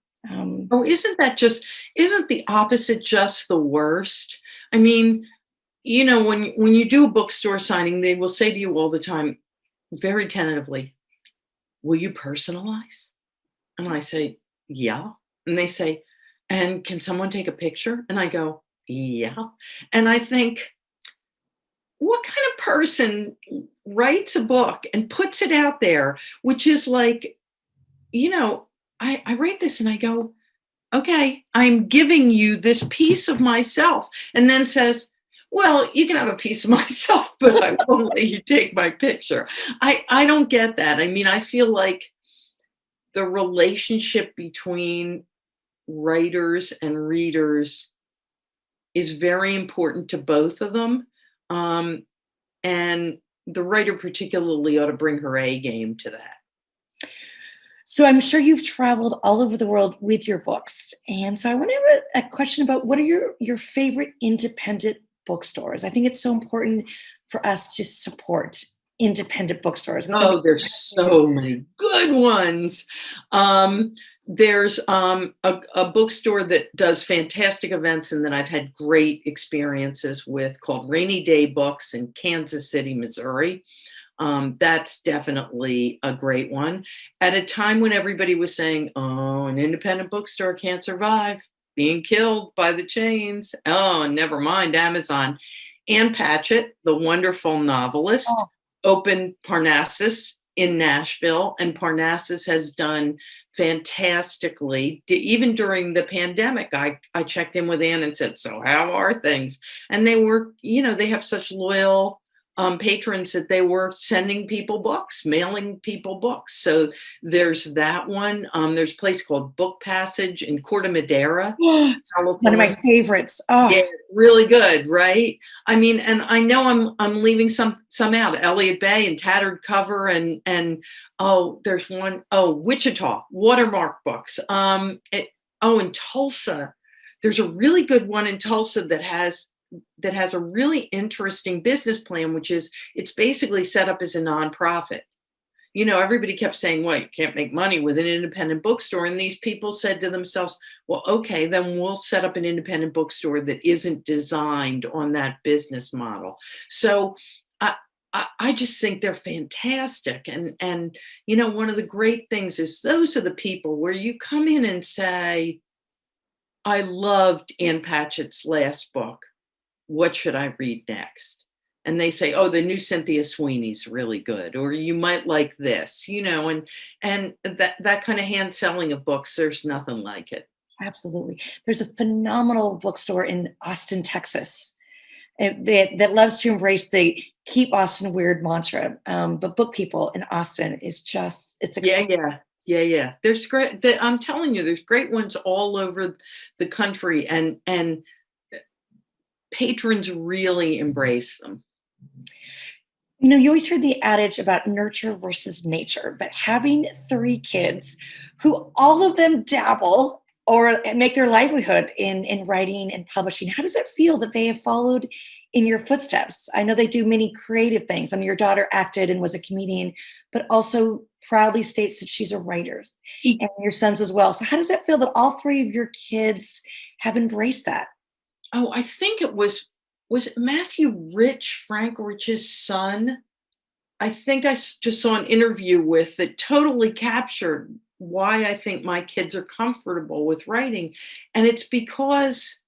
Oh, isn't the opposite just the worst? I mean, you know, when you do a bookstore signing, they will say to you all the time, very tentatively, "Will you personalize?" And I say, "Yeah." And they say, "And can someone take a picture?" And I go, "Yeah." And I think, what kind of person writes a book and puts it out there, which is like, I write this and I go, okay, I'm giving you this piece of myself, and then says, well, you can have a piece of myself, but I won't let you take my picture. I don't get that. I mean, I feel like the relationship between writers and readers is very important to both of them. And the writer particularly ought to bring her A game to that. So I'm sure you've traveled all over the world with your books. And so I want to have a question about what are your favorite independent bookstores? I think it's so important for us to support independent bookstores. Oh, there's so many good ones. There's a bookstore that does fantastic events and that I've had great experiences with, called Rainy Day Books in Kansas City, Missouri. That's definitely a great one. At a time when everybody was saying, oh, an independent bookstore can't survive, being killed by the chains. Oh, never mind Amazon. Ann Patchett, the wonderful novelist, opened Parnassus in Nashville, and Parnassus has done fantastically. Even during the pandemic, I checked in with Ann and said, so how are things? And they were, they have such loyal patrons that they were sending people books, mailing people books. So there's that one. There's a place called Book Passage in Corte Madera, California. One of my favorites. Oh, yeah, really good, right? I mean, and I know I'm leaving some out. Elliott Bay and Tattered Cover, and there's one, Wichita Watermark Books. In Tulsa, there's a really good one in Tulsa that has a really interesting business plan, which is it's basically set up as a nonprofit. Everybody kept saying, well, you can't make money with an independent bookstore. And these people said to themselves, well, okay, then we'll set up an independent bookstore that isn't designed on that business model. So I just think they're fantastic. And one of the great things is those are the people where you come in and say, I loved Ann Patchett's last book. What should I read next? And they say, oh, the new Cynthia Sweeney's really good, or you might like this, and that kind of hand selling of books, there's nothing like it. absolutely. There's a phenomenal bookstore in Austin, Texas, that loves to embrace the keep Austin weird mantra. But Book People in Austin is just, it's Yeah. There's great, I'm telling you, there's great ones all over the country, and patrons really embrace them. You always hear the adage about nurture versus nature, but having 3 kids who all of them dabble or make their livelihood in writing and publishing, how does it feel that they have followed in your footsteps? I know they do many creative things. I mean, your daughter acted and was a comedian, but also proudly states that she's a writer, and your sons as well. So how does it feel that all 3 of your kids have embraced that? Oh, I think it was it Matthew Rich, Frank Rich's son? I think I just saw an interview with that totally captured why I think my kids are comfortable with writing. And it's because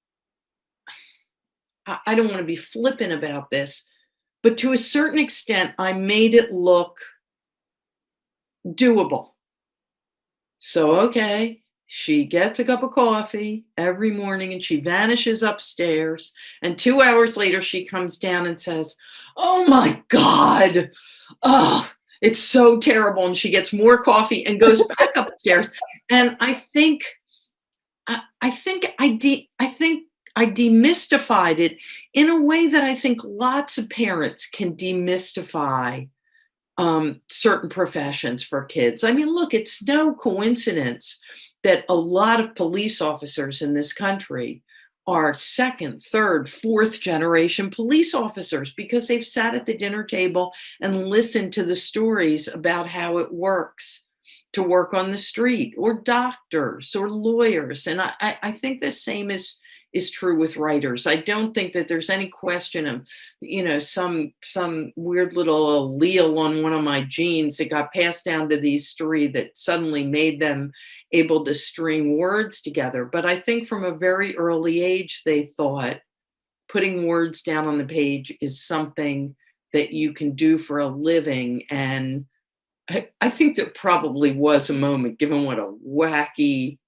I don't want to be flippant about this, but to a certain extent, I made it look doable. So, okay. She gets a cup of coffee every morning and she vanishes upstairs. And 2 hours later, she comes down and says, oh my God, it's so terrible. And she gets more coffee and goes back upstairs. And I think I demystified it in a way that I think lots of parents can demystify certain professions for kids. I mean, look, it's no coincidence that a lot of police officers in this country are 2nd, 3rd, 4th generation police officers, because they've sat at the dinner table and listened to the stories about how it works to work on the street, or doctors or lawyers. And I think the same is true with writers. I don't think that there's any question of, some weird little allele on one of my genes that got passed down to these 3 that suddenly made them able to string words together. But I think from a very early age, they thought putting words down on the page is something that you can do for a living. And I think there probably was a moment, given what a wacky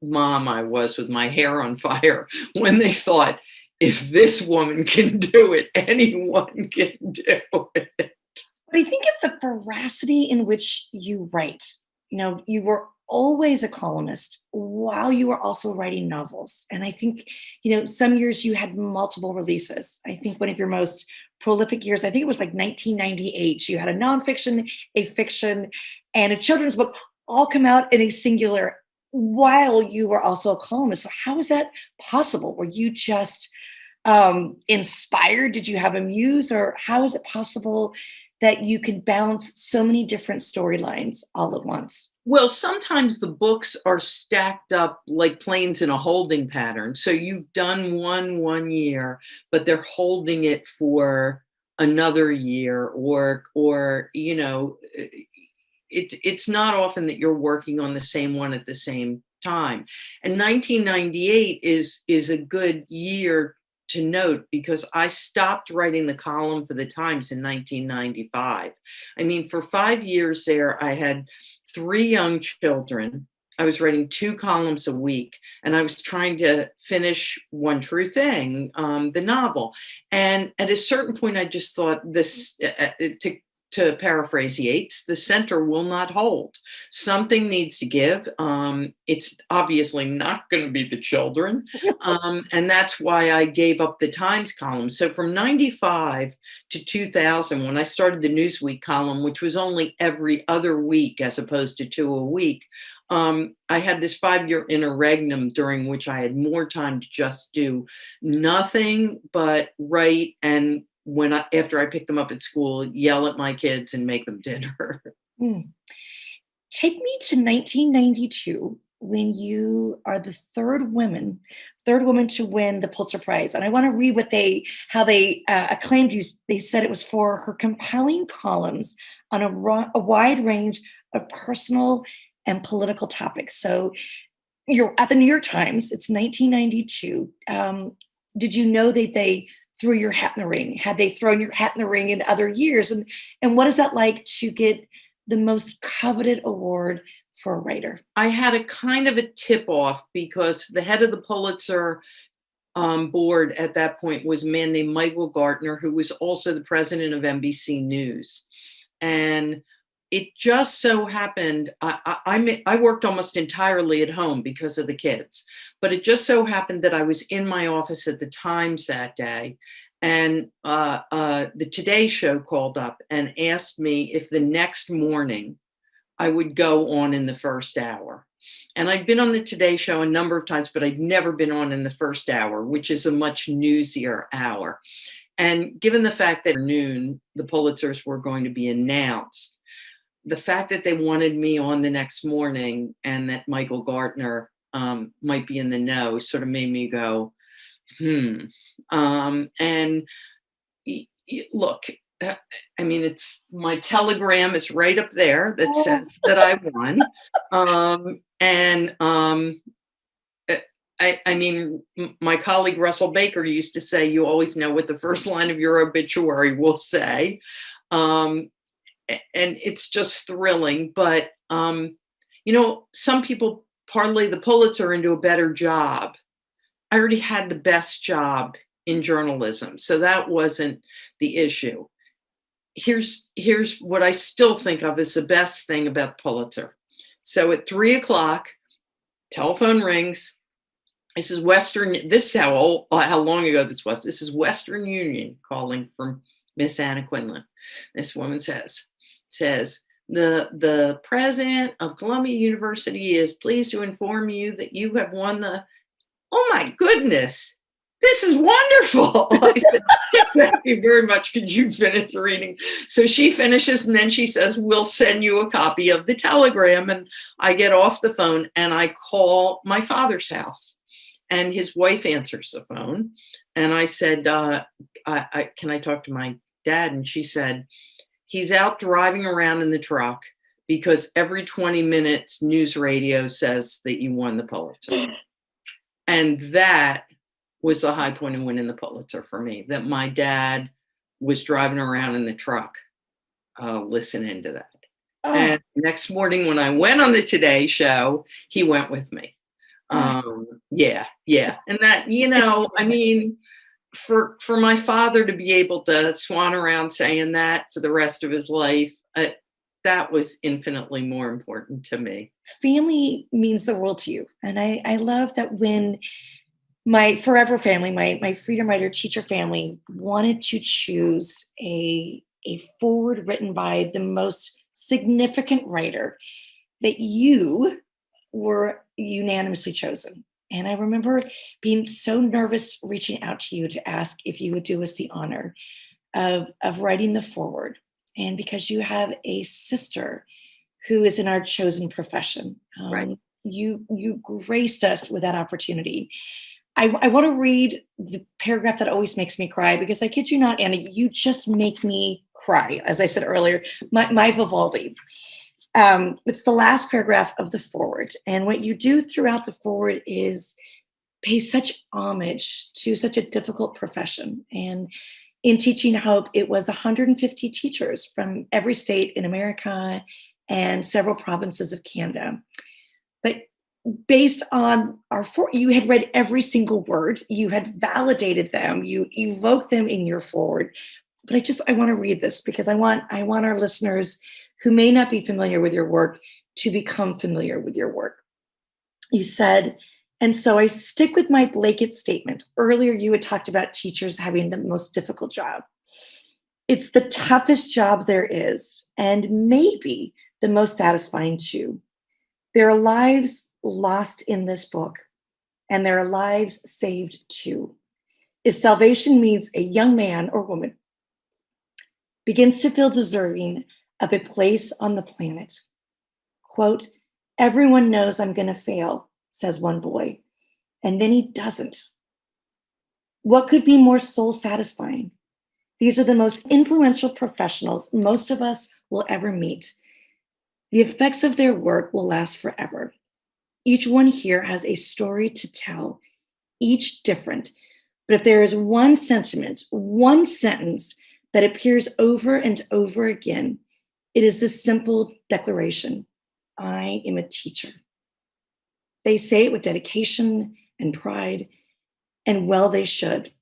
mom I was with my hair on fire, when they thought, if this woman can do it, anyone can do it. But I think of the veracity in which you write. You know, you were always a columnist while you were also writing novels. And I think, you know, some years you had multiple releases. I think one of your most prolific years, I think it was like 1998, you had a nonfiction, a fiction, and a children's book all come out in a singular while you were also a columnist. So how is that possible? Were you just inspired? Did you have a muse? Or how is it possible that you can balance so many different storylines all at once? Well, sometimes the books are stacked up like planes in a holding pattern. So you've done one year, but they're holding it for another year, or you know, it's not often that you're working on the same one at the same time. And 1998 is a good year to note, because I stopped writing the column for the Times in 1995. I mean, for 5 years there, I had 3 young children. I was writing 2 columns a week, and I was trying to finish One True Thing, the novel. And at a certain point, I just thought, this, to paraphrase Yeats, the center will not hold. Something needs to give. It's obviously not going to be the children. And that's why I gave up the Times column. So from 95 to 2000, when I started the Newsweek column, which was only every other week as opposed to 2 a week, I had this 5-year interregnum during which I had more time to just do nothing but write, and after I picked them up at school, yell at my kids and make them dinner. Take me to 1992, when you are the third woman to win the Pulitzer Prize. And I want to read how they acclaimed you. They said it was for her compelling columns on a wide range of personal and political topics. So you're at the New York Times. It's 1992. Did you know that they threw your hat in the ring? Had they thrown your hat in the ring in other years? And what is that like to get the most coveted award for a writer? I had a kind of a tip-off, because the head of the Pulitzer board at that point was a man named Michael Gartner, who was also the president of NBC News. And it just so happened, I worked almost entirely at home because of the kids, but it just so happened that I was in my office at the Times that day, and the Today Show called up and asked me if the next morning I would go on in the first hour. And I'd been on the Today Show a number of times, but I'd never been on in the first hour, which is a much newsier hour. And given the fact that at noon, the Pulitzers were going to be announced, the fact that they wanted me on the next morning and that Michael Gartner might be in the know sort of made me go, and look, I mean, it's my telegram is right up there that says that I won. I mean, my colleague Russell Baker used to say, you always know what the first line of your obituary will say. And it's just thrilling. But, you know, some people parlay the Pulitzer into a better job. I already had the best job in journalism, so that wasn't the issue. Here's what I still think of as the best thing about Pulitzer. So at 3:00, telephone rings. This is how long ago this was. This is Western Union calling from Miss Anna Quinlan. This woman says, the president of Columbia University is pleased to inform you that you have won the, oh my goodness, this is wonderful. I said, thank you very much. Could you finish reading? So she finishes, and then she says, we'll send you a copy of the telegram. And I get off the phone and I call my father's house, and his wife answers the phone. And I said, can I talk to my dad? And she said, he's out driving around in the truck because every 20 minutes news radio says that you won the Pulitzer. And that was the high point of winning the Pulitzer for me, that my dad was driving around in the truck listening to that. Oh, And next morning when I went on the Today Show, he went with me. Yeah. And that, you know, I mean, for my father to be able to swan around saying that for the rest of his life, that was infinitely more important to me. family means the world to you. And I love that when my forever family, my Freedom Writer teacher family, wanted to choose a forward written by the most significant writer, that you were unanimously chosen. And I remember being so nervous reaching out to you to ask if you would do us the honor of writing the forward. And because you have a sister who is in our chosen profession, Right. you graced us with that opportunity. I want to read the paragraph that always makes me cry, because I kid you not, Anna, you just make me cry. As I said earlier, my Vivaldi. It's the last paragraph of the forward. And what you do throughout the forward is pay such homage to such a difficult profession. And in Teaching Hope, it was 150 teachers from every state in America and several provinces of Canada. But based on you had read every single word, you had validated them, you evoked them in your forward. But I want to read this, because I want our listeners who may not be familiar with your work to become familiar with your work. You said, and so I stick with my blanket statement. Earlier, you had talked about teachers having the most difficult job. It's the toughest job there is, and maybe the most satisfying too. There are lives lost in this book, and there are lives saved too. If salvation means a young man or woman begins to feel deserving of a place on the planet, quote, everyone knows I'm going to fail, says one boy, and then he doesn't. What could be more soul satisfying? These are the most influential professionals most of us will ever meet. The effects of their work will last forever. Each one here has a story to tell, each different. But if there is one sentiment, one sentence that appears over and over again, it is this simple declaration: I am a teacher. They say it with dedication and pride, and well they should.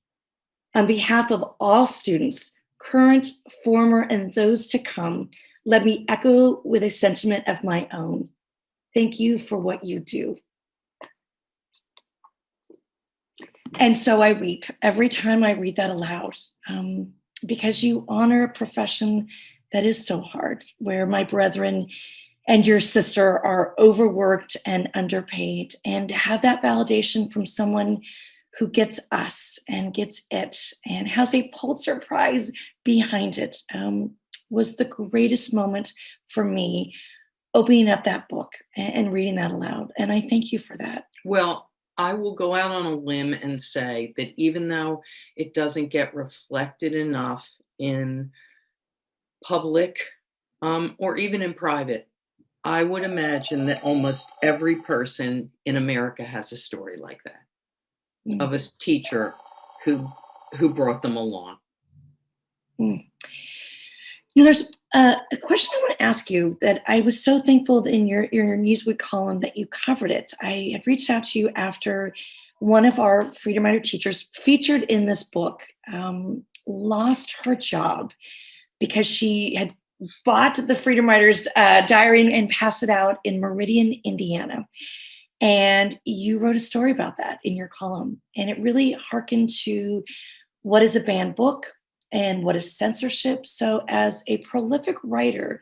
On behalf of all students, current, former, and those to come, let me echo with a sentiment of my own. Thank you for what you do. And so I weep every time I read that aloud, because you honor a profession that is so hard, where my brethren and your sister are overworked and underpaid, and to have that validation from someone who gets us and gets it and has a Pulitzer Prize behind it, was the greatest moment for me, opening up that book and reading that aloud. And I thank you for that. Well, I will go out on a limb and say that even though it doesn't get reflected enough in public or even in private, I would imagine that almost every person in America has a story like that, of a teacher who brought them along. There's a question I want to ask you that I was so thankful that in your Newsweek column that you covered it. I had reached out to you after one of our Freedom Writer teachers featured in this book lost her job because she had bought the Freedom Writers diary and passed it out in Meridian, Indiana. And you wrote a story about that in your column. And it really harkened to what is a banned book and what is censorship. So as a prolific writer,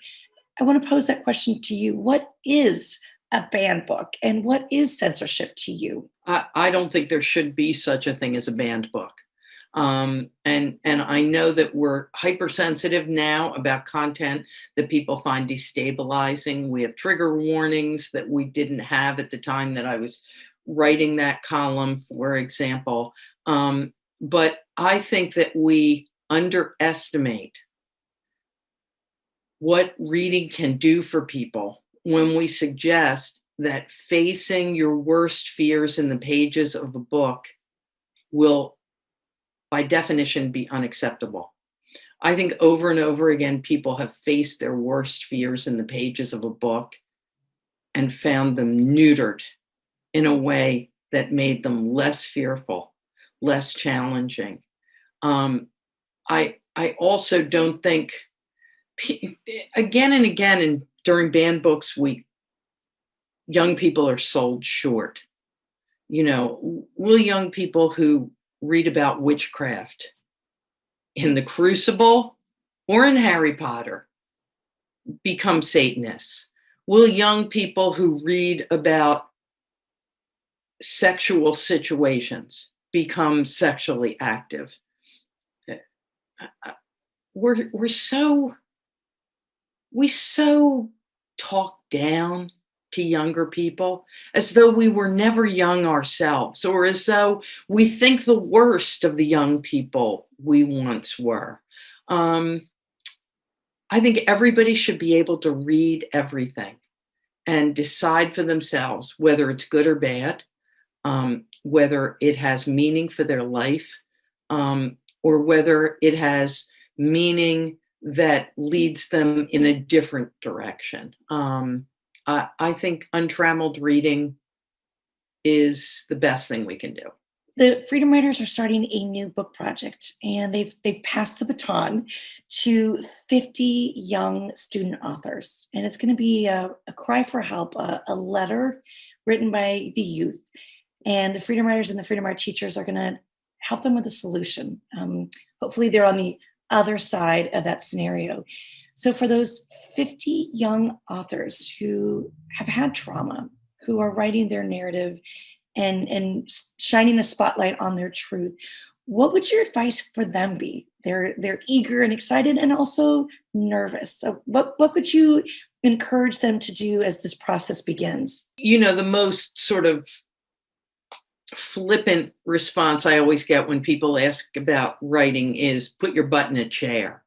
I want to pose that question to you. What is a banned book and what is censorship to you? I don't think there should be such a thing as a banned book. And I know that we're hypersensitive now about content that people find destabilizing. We have trigger warnings that we didn't have at the time that I was writing that column, for example. But I think that we underestimate what reading can do for people when we suggest that facing your worst fears in the pages of a book will, by definition, be unacceptable. I think over and over again, people have faced their worst fears in the pages of a book and found them neutered in a way that made them less fearful, less challenging. I also don't think, again and again, and during banned books week, young people are sold short. You know, will young people who read about witchcraft in The Crucible or in Harry Potter become Satanists? Will young people who read about sexual situations become sexually active? We so talk down to younger people as though we were never young ourselves, or as though we think the worst of the young people we once were. I think everybody should be able to read everything and decide for themselves whether it's good or bad, whether it has meaning for their life, or whether it has meaning that leads them in a different direction. I think untrammeled reading is the best thing we can do. The Freedom Writers are starting a new book project, and they've passed the baton to 50 young student authors. And it's going to be a cry for help, a letter written by the youth. And the Freedom Writers and the Freedom Writer teachers are going to help them with a solution. Hopefully they're on the other side of that scenario. So for those 50 young authors who have had trauma, who are writing their narrative and shining the spotlight on their truth, what would your advice for them be? They're eager and excited and also nervous. So what would you encourage them to do as this process begins? You know, the most sort of flippant response I always get when people ask about writing is put your butt in a chair.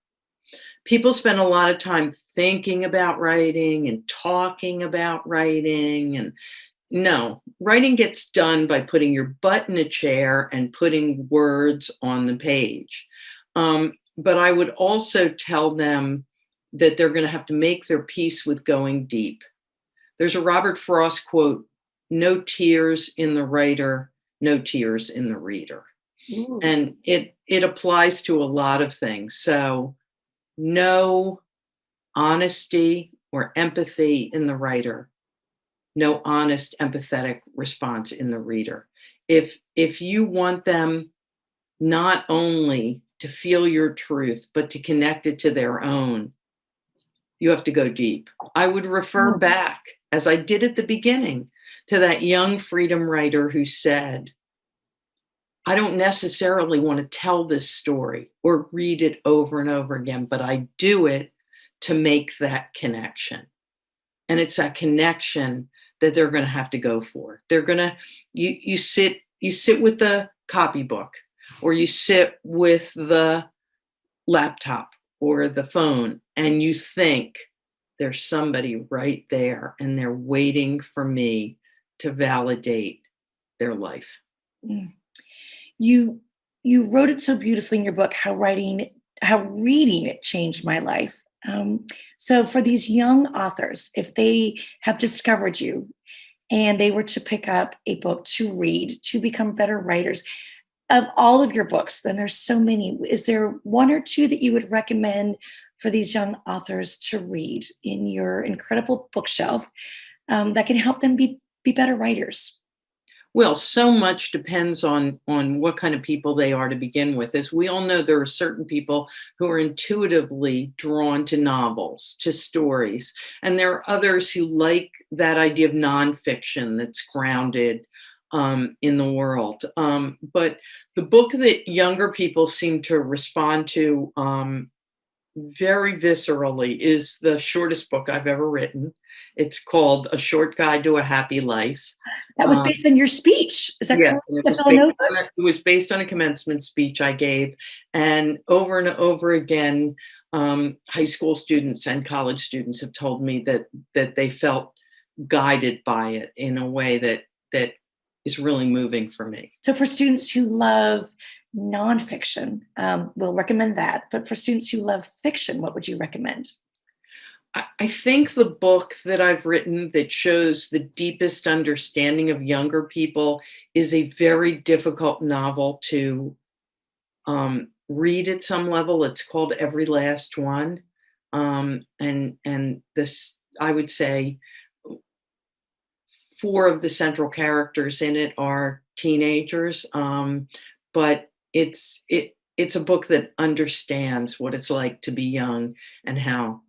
People spend a lot of time thinking about writing and talking about writing, and no, writing gets done by putting your butt in a chair and putting words on the page. But I would also tell them that they're going to have to make their peace with going deep. There's a Robert Frost quote, "No tears in the writer, no tears in the reader." Ooh. And it applies to a lot of things. So no honesty or empathy in the writer, no honest, empathetic response in the reader. If you want them not only to feel your truth, but to connect it to their own, you have to go deep. I would refer back, as I did at the beginning, to that young freedom writer who said, I don't necessarily want to tell this story or read it over and over again, but I do it to make that connection. And it's that connection that they're going to have to go for. They're going to, you sit with the copybook, or you sit with the laptop or the phone, and you think there's somebody right there and they're waiting for me to validate their life. Mm. You wrote it so beautifully in your book, how reading it changed my life. So for these young authors, if they have discovered you and they were to pick up a book to read, to become better writers, of all of your books, then there's so many, is there one or two that you would recommend for these young authors to read in your incredible bookshelf that can help them be better writers? Well, so much depends on what kind of people they are to begin with. As we all know, there are certain people who are intuitively drawn to novels, to stories, and there are others who like that idea of nonfiction that's grounded in the world. But the book that younger people seem to respond to very viscerally is the shortest book I've ever written. It's called A Short Guide to a Happy Life. That was based on your speech. Is that correct? It was based on a commencement speech I gave. And over again, high school students and college students have told me that they felt guided by it in a way that is really moving for me. So for students who love nonfiction, we'll recommend that. But for students who love fiction, what would you recommend? I think the book that I've written that shows the deepest understanding of younger people is a very difficult novel to read at some level. It's called Every Last One. And this, I would say, 4 of the central characters in it are teenagers. But it's a book that understands what it's like to be young and how